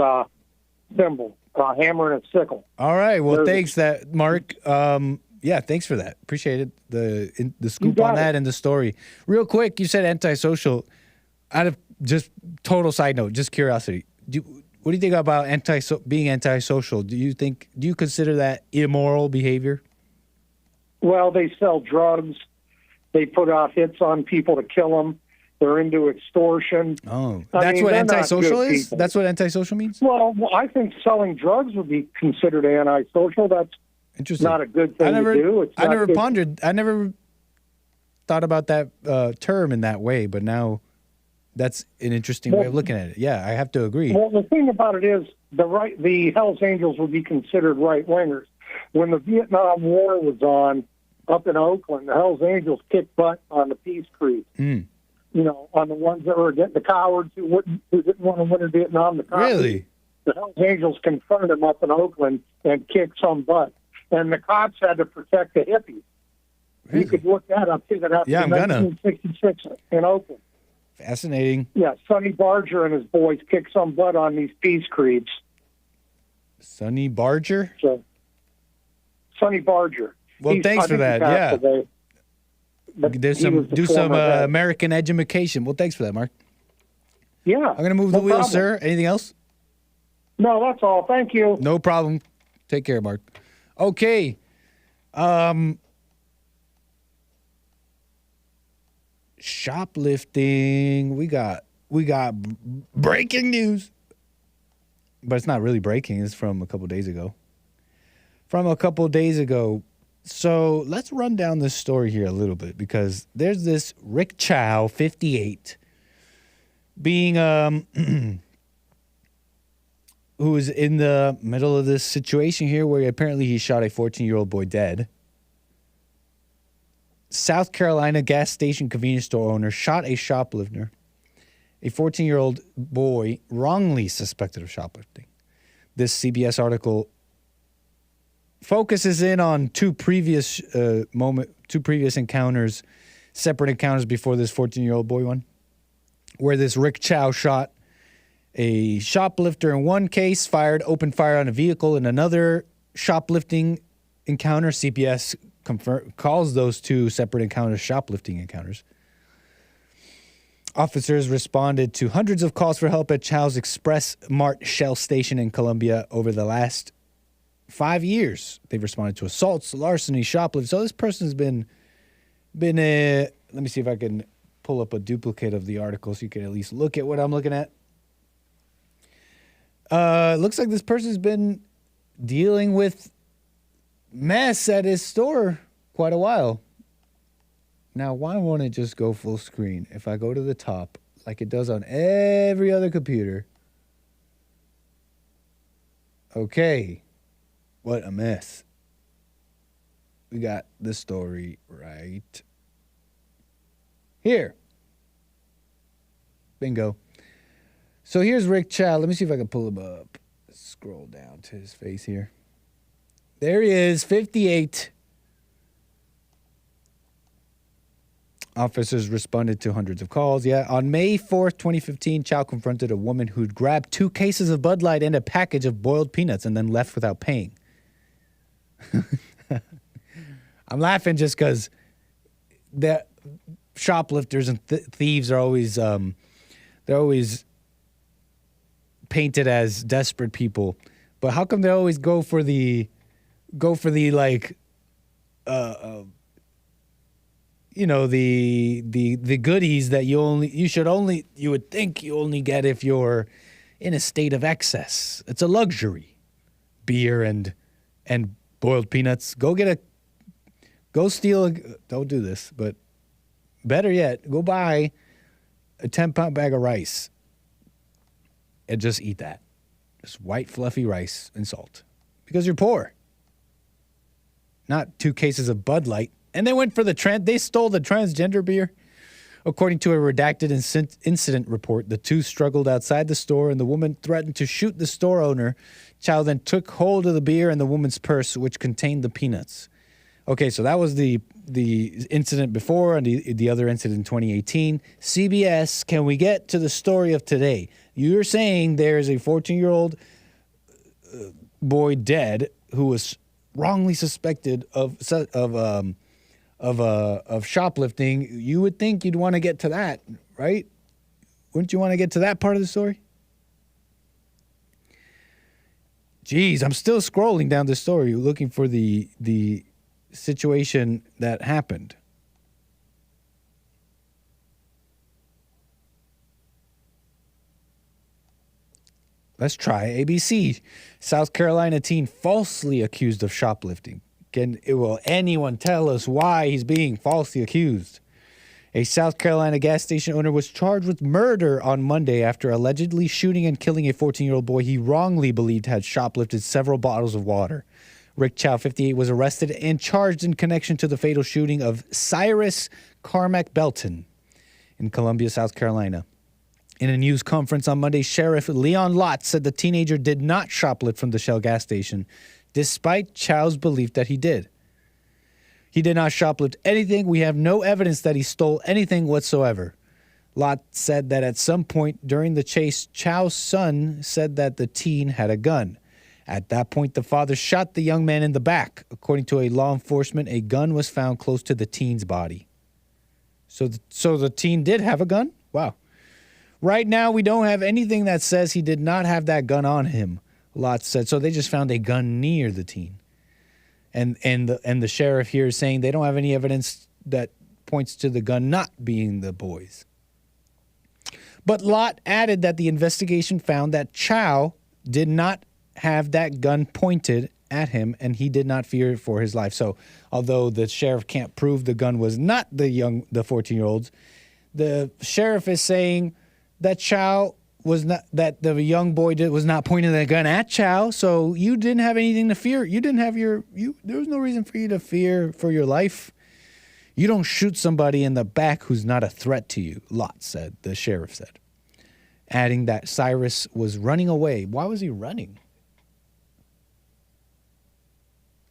Speaker 14: symbol, a hammer and a sickle.
Speaker 13: All right. Well, thanks, Mark. Thanks for that. Appreciate it. The scoop on that and the story. Real quick, you said antisocial. Out of just total side note, just curiosity. What do you think about being antisocial? Do you consider that immoral behavior?
Speaker 14: Well, they sell drugs. They put out hits on people to kill them. They're into extortion.
Speaker 13: Oh, that's what antisocial is? That's what antisocial means?
Speaker 14: Well, I think selling drugs would be considered antisocial. That's not a good thing to do.
Speaker 13: I never thought about that term in that way, but now that's an interesting way of looking at it. Yeah, I have to agree.
Speaker 14: Well, the thing about it is the Hells Angels would be considered right-wingers. When the Vietnam War was on up in Oakland, the Hells Angels kicked butt on the Peace Creek. On the ones that were the cowards who didn't want to win in Vietnam. Really? The Hells Angels confronted him up in Oakland and kicked some butt. And the cops had to protect the hippies.
Speaker 13: Really?
Speaker 14: You could look that up.
Speaker 13: Yeah, I'm gonna.
Speaker 14: 1966 in Oakland.
Speaker 13: Fascinating.
Speaker 14: Yeah, Sonny Barger and his boys kicked some butt on these peace creeps.
Speaker 13: Sonny Barger?
Speaker 14: So, Sonny Barger.
Speaker 13: Well, thanks for that. Yeah.
Speaker 14: Today,
Speaker 13: do some American education. Well, thanks for that, Mark.
Speaker 14: Yeah.
Speaker 13: I'm going to move the wheel, sir. Anything else?
Speaker 14: No, that's all. Thank you.
Speaker 13: No problem. Take care, Mark. Okay. Shoplifting. We got breaking news. But it's not really breaking. It's from a couple days ago. So let's run down this story here a little bit, because there's this 𝒔𝒐𝒄𝒊𝒂𝒍𝒔, 58, being who is in the middle of this situation here where apparently he shot a 14-year-old boy dead. South Carolina gas station convenience store owner shot a shoplifter. A 14-year-old boy wrongly suspected of shoplifting. This CBS article focuses in on two previous encounters, separate encounters before this 14-year-old boy one, where this 𝒔𝒐𝒄𝒊𝒂𝒍𝒔 shot a shoplifter in one case, opened fire on a vehicle in another shoplifting encounter. CBS calls those two separate encounters shoplifting encounters. Officers responded to hundreds of calls for help at Chow's Express Mart Shell station in Columbia over the last 5 years. They've responded to assaults, larceny, shoplifting. So this person's been let me see if I can pull up a duplicate of the article so you can at least look at what I'm looking at. Looks like this person's been dealing with mess at his store quite a while. Now, why won't it just go full screen? If I go to the top, like it does on every other computer. Okay. What a mess. We got the story right here. Bingo. So here's �𝒐𝒊𝒂𝒍𝒔. Let me see if I can pull him up. Scroll down to his face here. There he is, 58. Officers responded to hundreds of calls. Yeah, on May 4th, 2015, Chow confronted a woman who'd grabbed 2 cases of Bud Light and a package of boiled peanuts and then left without paying. I'm laughing just because the shoplifters and thieves are always they're always painted as desperate people, but how come they always go for the like you know, the goodies that you would think you only get if you're in a state of excess? It's a luxury. Beer and boiled peanuts. Don't do this, but better yet, go buy a 10-pound bag of rice and just eat that. Just white, fluffy rice and salt. Because you're poor. Not 2 cases of Bud Light. And they went for they stole the transgender beer. According to a redacted incident report, the two struggled outside the store and the woman threatened to shoot the store owner. Chow then took hold of the beer and the woman's purse, which contained the peanuts. Okay, so that was the incident before and the other incident in 2018. CBS, can we get to the story of today? You're saying there's a 14-year-old boy dead who was wrongly suspected of shoplifting. You would think you'd want to get to that, right? Wouldn't you want to get to that part of the story? Geez, I'm still scrolling down the story looking for the situation that happened. Let's try ABC. South Carolina teen falsely accused of shoplifting. Will anyone tell us why he's being falsely accused? A South Carolina gas station owner was charged with murder on Monday after allegedly shooting and killing a 14-year-old boy he wrongly believed had shoplifted several bottles of water. �𝒐𝒊𝒂𝒍𝒔, 58, was arrested and charged in connection to the fatal shooting of Cyrus Carmack Belton in Columbia, South Carolina. In a news conference on Monday, Sheriff Leon Lott said the teenager did not shoplift from the Shell gas station, despite Chow's belief that he did. He did not shoplift anything. We have no evidence that he stole anything whatsoever. Lott said that at some point during the chase, Chow's son said that the teen had a gun. At that point, the father shot the young man in the back. According to a law enforcement, a gun was found close to the teen's body. So the teen did have a gun? Wow. Right now, we don't have anything that says he did not have that gun on him, Lott said. So they just found a gun near the teen. And the sheriff here is saying they don't have any evidence that points to the gun not being the boy's. But Lott added that the investigation found that Chow did not have that gun pointed at him, and he did not fear for his life. So although the sheriff can't prove the gun was not the 14-year-old's, the sheriff is saying that Chow was not, that the young boy was not pointing the gun at Chow, so you didn't have anything to fear. You didn't have there was no reason for you to fear for your life. You don't shoot somebody in the back who's not a threat to you, Lott said, the sheriff said, adding that Cyrus was running away. Why was he running?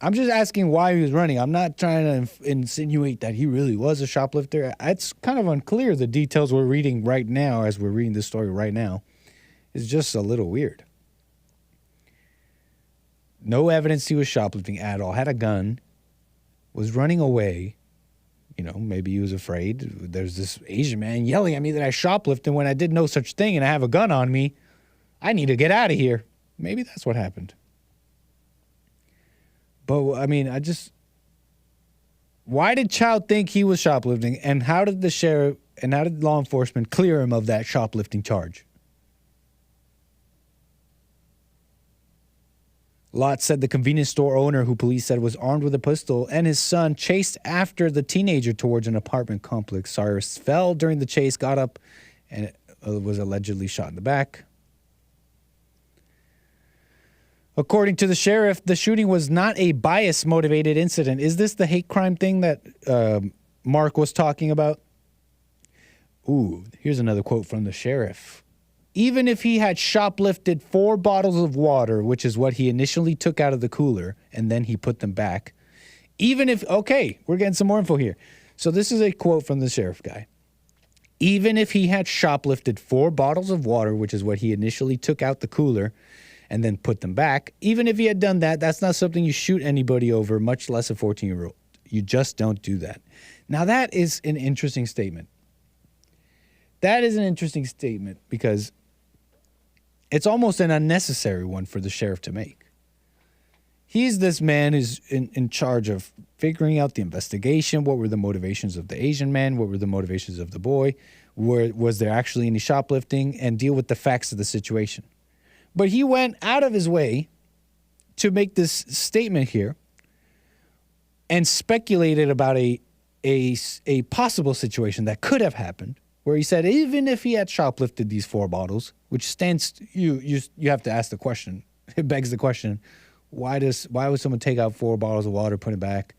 Speaker 13: I'm just asking why he was running. I'm not trying to insinuate that he really was a shoplifter. It's kind of unclear, the details we're reading right now, as we're reading this story right now. It's just a little weird. No evidence he was shoplifting at all. Had a gun. Was running away. You know, maybe he was afraid. There's this Asian man yelling at me that I shoplifted when I did no such thing and I have a gun on me. I need to get out of here. Maybe that's what happened. But, I mean, why did Chow think he was shoplifting, and how did the sheriff and how did law enforcement clear him of that shoplifting charge? Lott said the convenience store owner, who police said was armed with a pistol, and his son chased after the teenager towards an apartment complex. Cyrus fell during the chase, got up, and was allegedly shot in the back. According to the sheriff, the shooting was not a bias-motivated incident. Is this the hate crime thing that Mark was talking about? Ooh, here's another quote from the sheriff. Even if he had shoplifted 4 bottles of water, which is what he initially took out of the cooler, and then he put them back. Okay, we're getting some more info here. So this is a quote from the sheriff guy. Even if he had shoplifted 4 bottles of water, which is what he initially took out the cooler, and then put them back, even if he had done that, that's not something you shoot anybody over, much less a 14-year-old. You just don't do that. Now, that is an interesting statement. That is an interesting statement because it's almost an unnecessary one for the sheriff to make. He's this man who's in charge of figuring out the investigation. What were the motivations of the Asian man? What were the motivations of the boy? Was there actually any shoplifting? And deal with the facts of the situation. But he went out of his way to make this statement here and speculated about a possible situation that could have happened, where he said even if he had shoplifted these 4 bottles, which stands you have to ask the question. It begs the question, why would someone take out 4 bottles of water, put it back?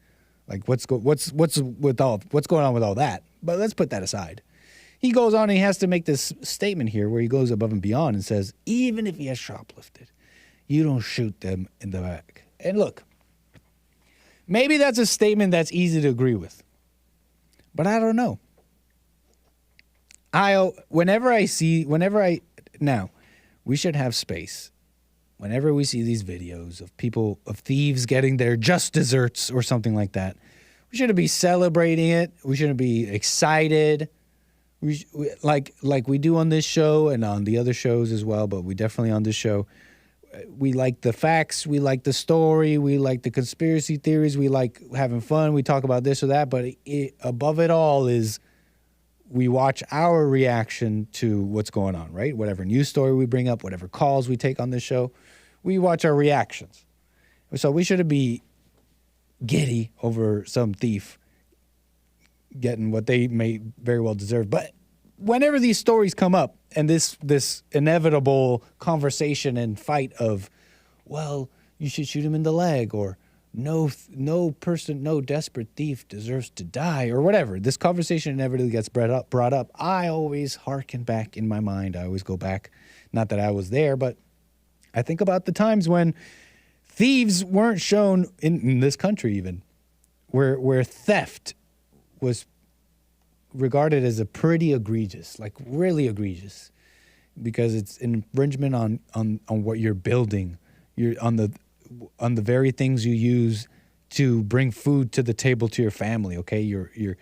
Speaker 13: Like what's going on with all that? But let's put that aside. He goes on and he has to make this statement here where he goes above and beyond and says, even if he has shoplifted, you don't shoot them in the back. And look, maybe that's a statement that's easy to agree with, but I don't know. Now, we should have space. Whenever we see these videos of thieves getting their just desserts or something like that, we shouldn't be celebrating it. We shouldn't be excited. We like we do on this show and on the other shows as well, but we definitely on this show, we like the facts, we like the story, we like the conspiracy theories, we like having fun, we talk about this or that, but above it all is we watch our reaction to what's going on, right? Whatever news story we bring up, whatever calls we take on this show, we watch our reactions. So we shouldn't be giddy over some thief getting what they may very well deserve. But whenever these stories come up and this inevitable conversation and fight of, well, you should shoot him in the leg, or no desperate thief deserves to die, or whatever. This conversation inevitably gets brought up. I always hearken back in my mind. I always go back. Not that I was there, but I think about the times when thieves weren't shown in this country, even where theft was regarded as a pretty egregious, like really egregious, because it's an infringement on what you're building. You're on the very things you use to bring food to the table to your family. Okay, your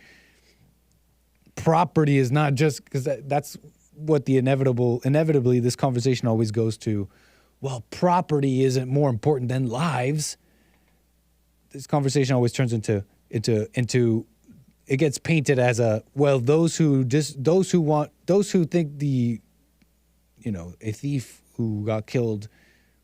Speaker 13: property is not just, because that's what the inevitably this conversation always goes to. Well, property isn't more important than lives. This conversation always turns into it gets painted as a, well, those who think a thief who got killed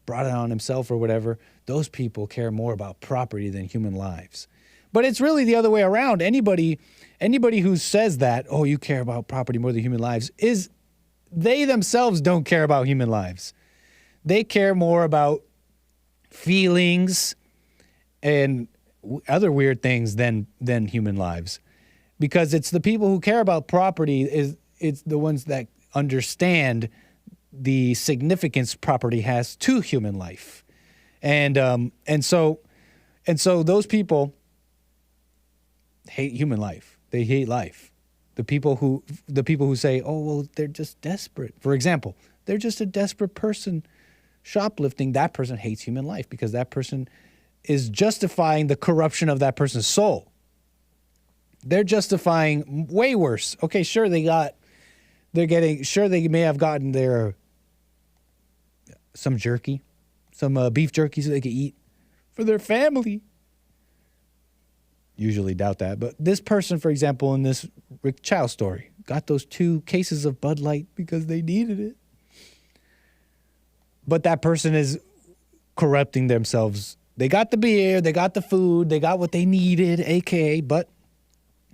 Speaker 13: brought it on himself or whatever, those people care more about property than human lives. But it's really the other way around. Anybody who says that, oh, you care about property more than human lives, is they themselves don't care about human lives. They care more about feelings and other weird things than human lives. Because it's the people who care about property, it's the ones that understand the significance property has to human life. And so those people hate human life. They hate life. The people who say, oh, well, they're just desperate. For example, they're just a desperate person shoplifting. That person hates human life because that person is justifying the corruption of that person's soul. They're justifying way worse. Okay, sure, they may have gotten their some jerky, some beef jerky so they could eat for their family. Usually doubt that. But this person, for example, in this Rick Chow story, got those 2 cases of Bud Light because they needed it. But that person is corrupting themselves. They got the beer, they got the food, they got what they needed, aka, but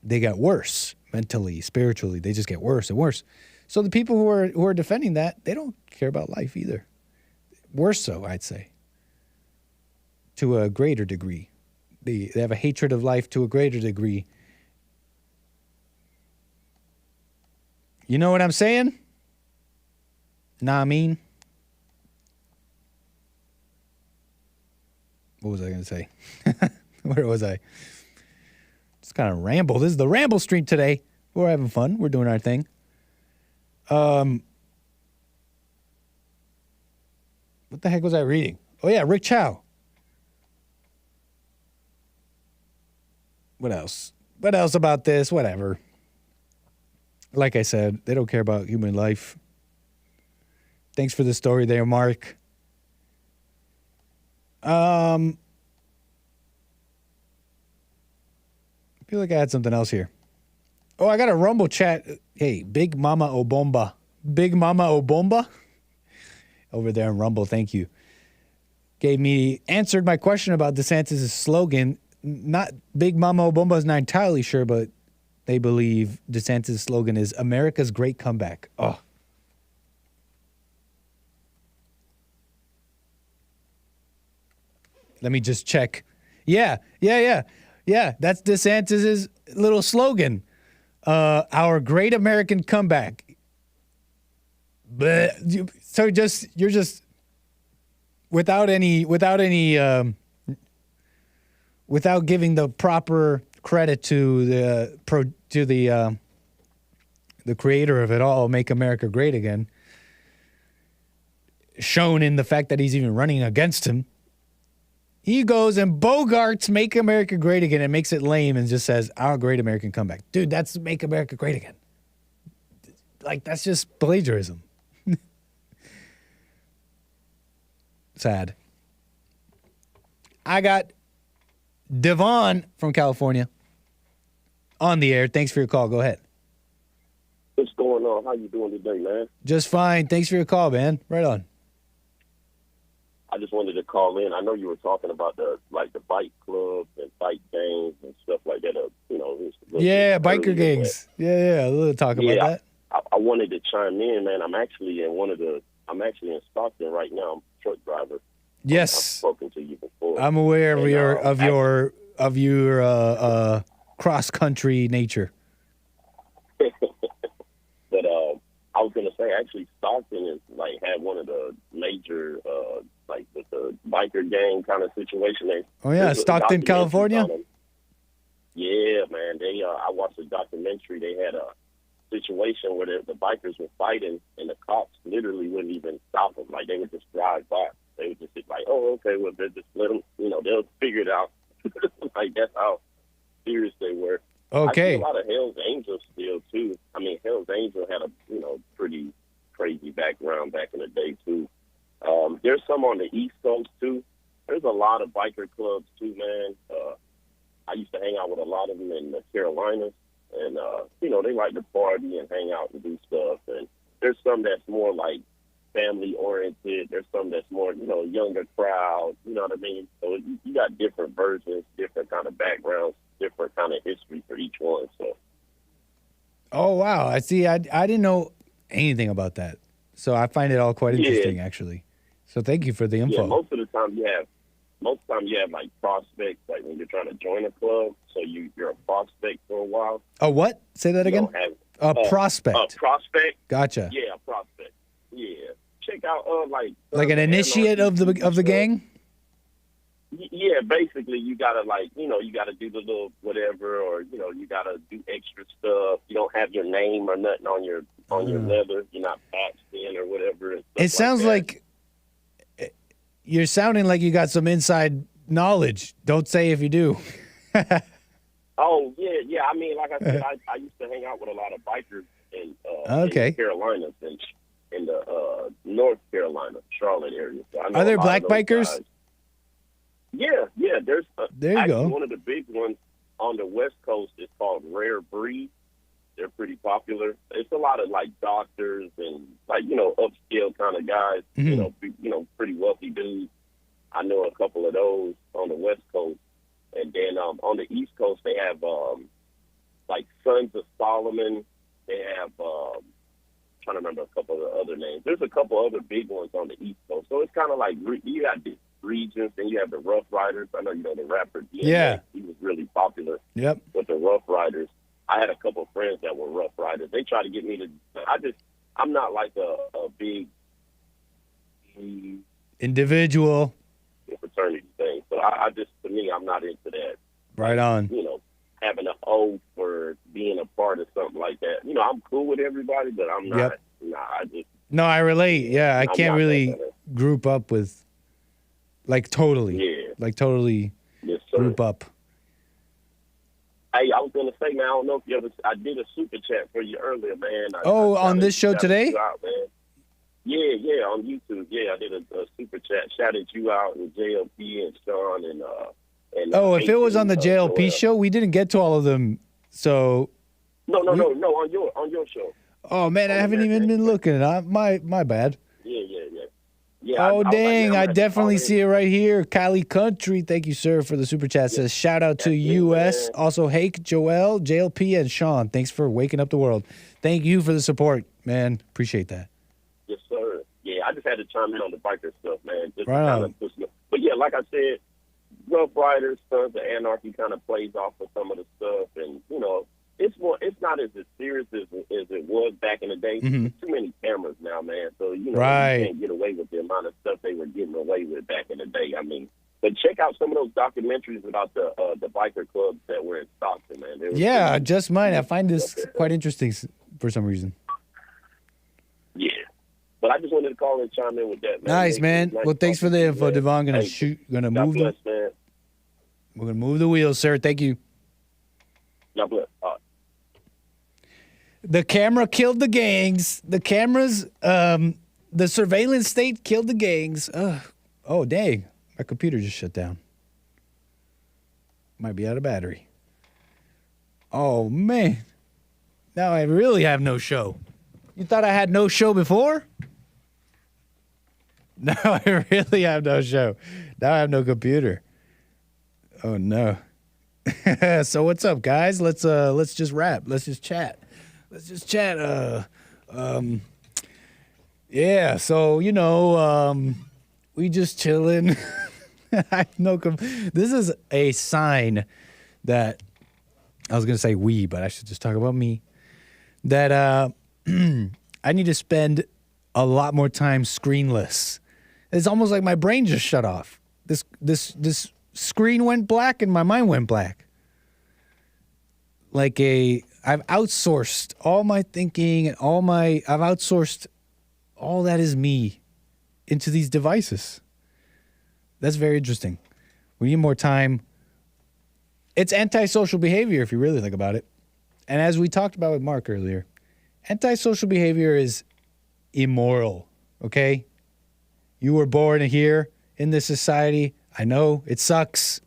Speaker 13: they got worse mentally, spiritually. They just get worse and worse. So the people who are defending that, they don't care about life either. Worse so, I'd say, to a greater degree. They have a hatred of life to a greater degree. You know what I'm saying? Nah, I mean. What was I going to say? Where was I? Just kind of ramble. This is the ramble stream today. We're having fun. We're doing our thing. What the heck was I reading? Oh, yeah, Rick Chow. What else? What else about this? Whatever. Like I said, they don't care about human life. Thanks for the story there, Mark. I feel like I had something else here. Oh, I got a Rumble chat. Hey, Big Mama Obomba. Big Mama Obomba? Over there in Rumble, thank you. Answered my question about DeSantis' slogan. Not Big Mama Obomba is not entirely sure, but they believe DeSantis' slogan is America's Great Comeback. Oh. Let me just check. Yeah. That's DeSantis' little slogan. Our great American comeback. But so you're just without giving the proper credit to the creator of it all, Make America Great Again, shown in the fact that he's even running against him. He goes and bogarts Make America Great Again and makes it lame and just says, our great American comeback. Dude, that's Make America Great Again. Like, that's just plagiarism. Sad. I got Devon from California on the air. Thanks for your call. Go ahead.
Speaker 15: What's going on? How you doing today, man?
Speaker 13: Just fine. Thanks for your call, man. Right on.
Speaker 15: I just wanted to call in. I know you were talking about the bike clubs and bike gangs and stuff like that.
Speaker 13: Yeah, biker gangs. Yeah. A little talk about that.
Speaker 15: I wanted to chime in, man. I'm actually in Stockton right now. I'm a truck driver.
Speaker 13: Yes.
Speaker 15: I've spoken to you before.
Speaker 13: I'm aware of your cross country nature.
Speaker 15: But I was gonna say, actually, Stockton is like had one of the major like with the biker gang kind of situation.
Speaker 13: Oh yeah, Stockton, California.
Speaker 15: Yeah, man. I watched a documentary. They had a situation where the bikers were fighting, and the cops literally wouldn't even stop them. Like, they would just drive by. They would just be like, "Oh, okay, well, they'll just let them. They'll figure it out." Like, that's how serious they were.
Speaker 13: Okay.
Speaker 15: I see a lot of Hell's Angels still too. I mean, Hell's Angel had a pretty crazy background back in the day too. There's some on the East Coast too. There's a lot of biker clubs too, man. I used to hang out with a lot of them in the Carolinas, and they like to party and hang out and do stuff. And there's some that's more like family oriented. There's some that's more younger crowd. You know what I mean? So you got different versions, different kind of backgrounds, different kind of history for each one. So.
Speaker 13: Oh wow! I see. I didn't know anything about that, so I find it all quite interesting, actually. So thank you for the info.
Speaker 15: Yeah, most of the time you have like prospects, like when you're trying to join a club. So you're a prospect for a while.
Speaker 13: A what? Say that again. A prospect.
Speaker 15: A prospect.
Speaker 13: Gotcha.
Speaker 15: Yeah, a prospect. Yeah. Check out
Speaker 13: like an initiate of the gang.
Speaker 15: Yeah, basically you gotta you gotta do the little whatever, or you gotta do extra stuff. You don't have your name or nothing on your leather. You're not patched in or whatever.
Speaker 13: It sounds like you're sounding like you got some inside knowledge. Don't say if you do.
Speaker 15: Oh yeah. I mean, like I said, I used to hang out with a lot of bikers in the Carolinas and in the North Carolina, Charlotte area. So
Speaker 13: are there black bikers?
Speaker 15: Guys. Yeah. There's
Speaker 13: there you go.
Speaker 15: One of the big ones on the West Coast is called Rare Breed. They're pretty popular. It's a lot of like doctors and like upscale kind of guys.
Speaker 13: Mm-hmm.
Speaker 15: Pretty wealthy dudes. I know a couple of those on the West Coast, and then on the East Coast they have like Sons of Solomon. They have trying to remember a couple of the other names. There's a couple other big ones on the East Coast. So it's kind of like you got the regions, and you have the Rough Riders. I know the rapper.
Speaker 13: Yeah.
Speaker 15: He was really popular.
Speaker 13: Yep.
Speaker 15: With the Rough Riders. I had a couple of friends that were Rough Riders. They tried to get me to. I'm not like a big
Speaker 13: individual
Speaker 15: fraternity thing. So to me, I'm not into that.
Speaker 13: Right on.
Speaker 15: Having an oath for being a part of something like that. I'm cool with everybody, but I'm not.
Speaker 13: Yep.
Speaker 15: Nah,
Speaker 13: I relate. Yeah, I can't really group up with, like, totally.
Speaker 15: Yeah.
Speaker 13: Like, totally group up.
Speaker 15: Hey, I was gonna say, man, I don't know if I did a super chat for you earlier, man.
Speaker 13: On this show today?
Speaker 15: Out, man. Yeah, on YouTube. Yeah, I did a super chat. Shouted you out, and JLP and Sean and
Speaker 13: if it was on the JLP show, we didn't get to all of them. So
Speaker 15: no, on your show.
Speaker 13: Oh man, I haven't even been looking. My bad.
Speaker 15: Yeah.
Speaker 13: Oh dang, I definitely see it right here. Cali Country, thank you, sir, for the super chat. Says shout out to US. Also, Hake, Joel, JLP, and Sean. Thanks for waking up the world. Thank you for the support, man. Appreciate that.
Speaker 15: Yes, sir. Yeah, I just had to chime in on the biker stuff, man. Just
Speaker 13: right
Speaker 15: to push me. But yeah, like I said, Rough Riders, Sons of Anarchy kind of plays off of some of the stuff, and it's not as serious as it was back in the day.
Speaker 13: Mm-hmm.
Speaker 15: There's too many cameras now, man. So you can't get away with the amount of stuff they were getting away with back in the day. I mean, but check out some of those documentaries about the biker clubs that were in Stockton, man.
Speaker 13: Yeah, just mine. I find this quite interesting for some reason.
Speaker 15: Yeah. But I just wanted to call and chime in with that, man.
Speaker 13: Nice, man. Well, thanks for the info, Devon. We're gonna move the wheels, sir. Thank you.
Speaker 15: God bless. All right.
Speaker 13: The camera killed the gangs. The cameras, the surveillance state killed the gangs. Oh, dang. My computer just shut down. Might be out of battery. Oh, man. Now I really have no show. You thought I had no show before? Now I really have no show. Now I have no computer. Oh, no. So what's up, guys? Let's just rap. Let's just chat. Yeah, so we just chilling. This is a sign that I was going to say we, but I should just talk about me. That I need to spend a lot more time screenless. It's almost like my brain just shut off. This screen went black and my mind went black. I've outsourced all my thinking and I've outsourced all that is me into these devices. That's very interesting. We need more time. It's antisocial behavior if you really think about it. And as we talked about with Mark earlier, antisocial behavior is immoral, okay? You were born here in this society. I know it sucks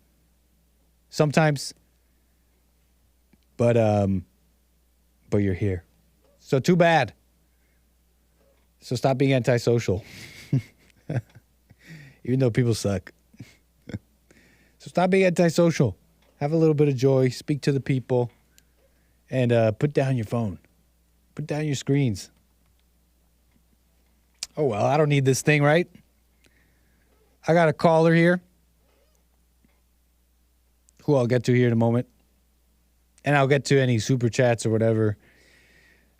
Speaker 13: sometimes, but you're here. So too bad. So stop being antisocial. Even though people suck. So stop being antisocial. Have a little bit of joy. Speak to the people. And put down your phone. Put down your screens. Oh, well, I don't need this thing, right? I got a caller here, who I'll get to here in a moment. And I'll get to any super chats or whatever,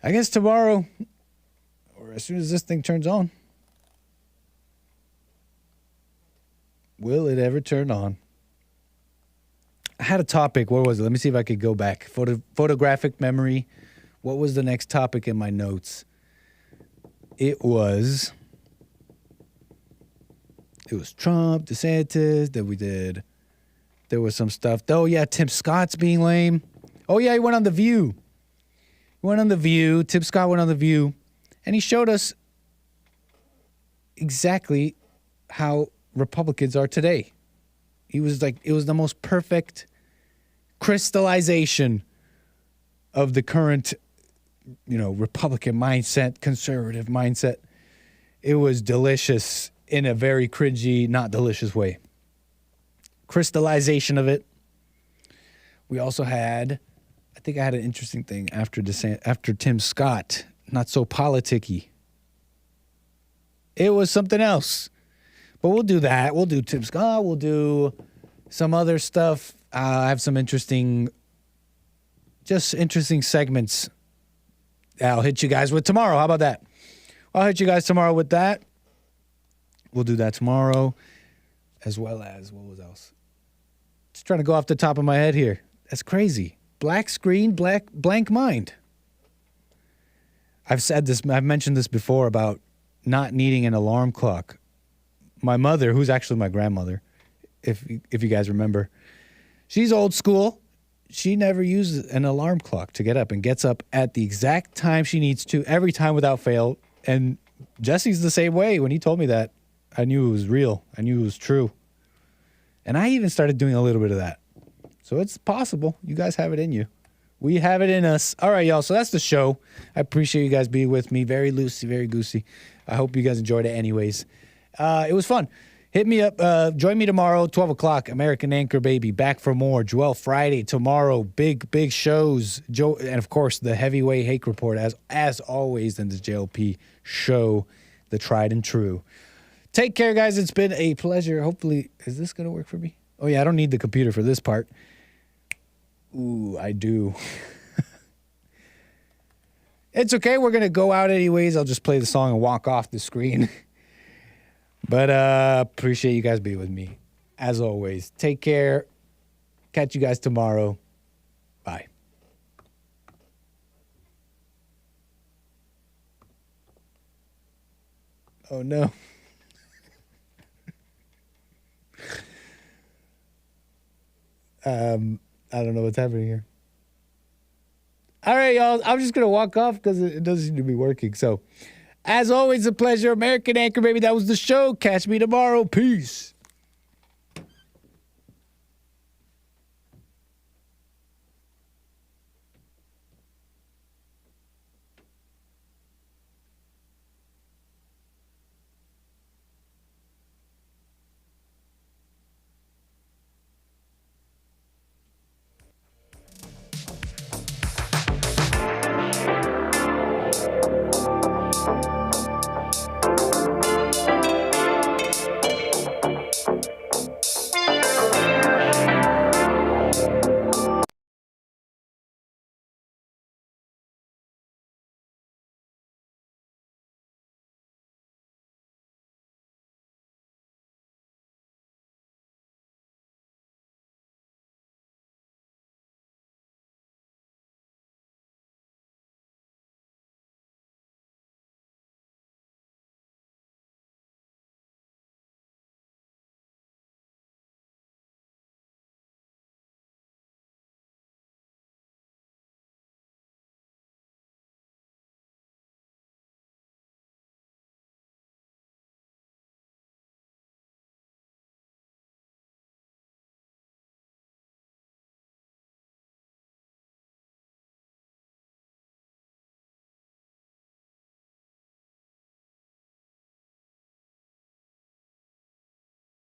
Speaker 13: I guess tomorrow, or as soon as this thing turns on. Will it ever turn on? I had a topic. What was it? Let me see if I could go back. Photographic memory. What was the next topic in my notes? It was Trump, DeSantis that we did. There was some stuff. Oh, yeah, Tim Scott's being lame. Oh, yeah, he went on The View. Tim Scott went on The View. And he showed us exactly how Republicans are today. It was the most perfect crystallization of the current, Republican mindset, conservative mindset. It was delicious in a very cringy, not delicious way. Crystallization of it. We also had, I think I had an interesting thing after Tim Scott, not so politicky. It was something else. But we'll do that. We'll do Tim Scott. We'll do some other stuff. I have some interesting segments I'll hit you guys with tomorrow. How about that? I'll hit you guys tomorrow with that. We'll do that tomorrow. As well as, what was else? Just trying to go off the top of my head here. That's crazy. Black screen, blank mind. I've said this, I've mentioned this before about not needing an alarm clock. My mother, who's actually my grandmother, if you guys remember, she's old school. She never uses an alarm clock to get up and gets up at the exact time she needs to every time without fail. And Jesse's the same way. When he told me that, I knew it was real. I knew it was true. And I even started doing a little bit of that. So it's possible. You guys have it in you. We have it in us. All right, y'all. So that's the show. I appreciate you guys being with me. Very loosey, very goosey. I hope you guys enjoyed it anyways. It was fun. Hit me up. Join me tomorrow, 12 o'clock. American Anchor Baby. Back for more. Joel Friday tomorrow. Big shows. Joe, and of course, the Heavyweight Hake Report, as always, in the JLP show, the tried and true. Take care, guys. It's been a pleasure. Hopefully, is this going to work for me? Oh, yeah, I don't need the computer for this part. Ooh, I do. It's okay. We're going to go out anyways. I'll just play the song and walk off the screen. But appreciate you guys being with me. As always, take care. Catch you guys tomorrow. Bye. Oh, no. I don't know what's happening here. All right, y'all. I'm just going to walk off because it doesn't seem to be working. So, as always, a pleasure. American Anchor Baby. That was the show. Catch me tomorrow. Peace.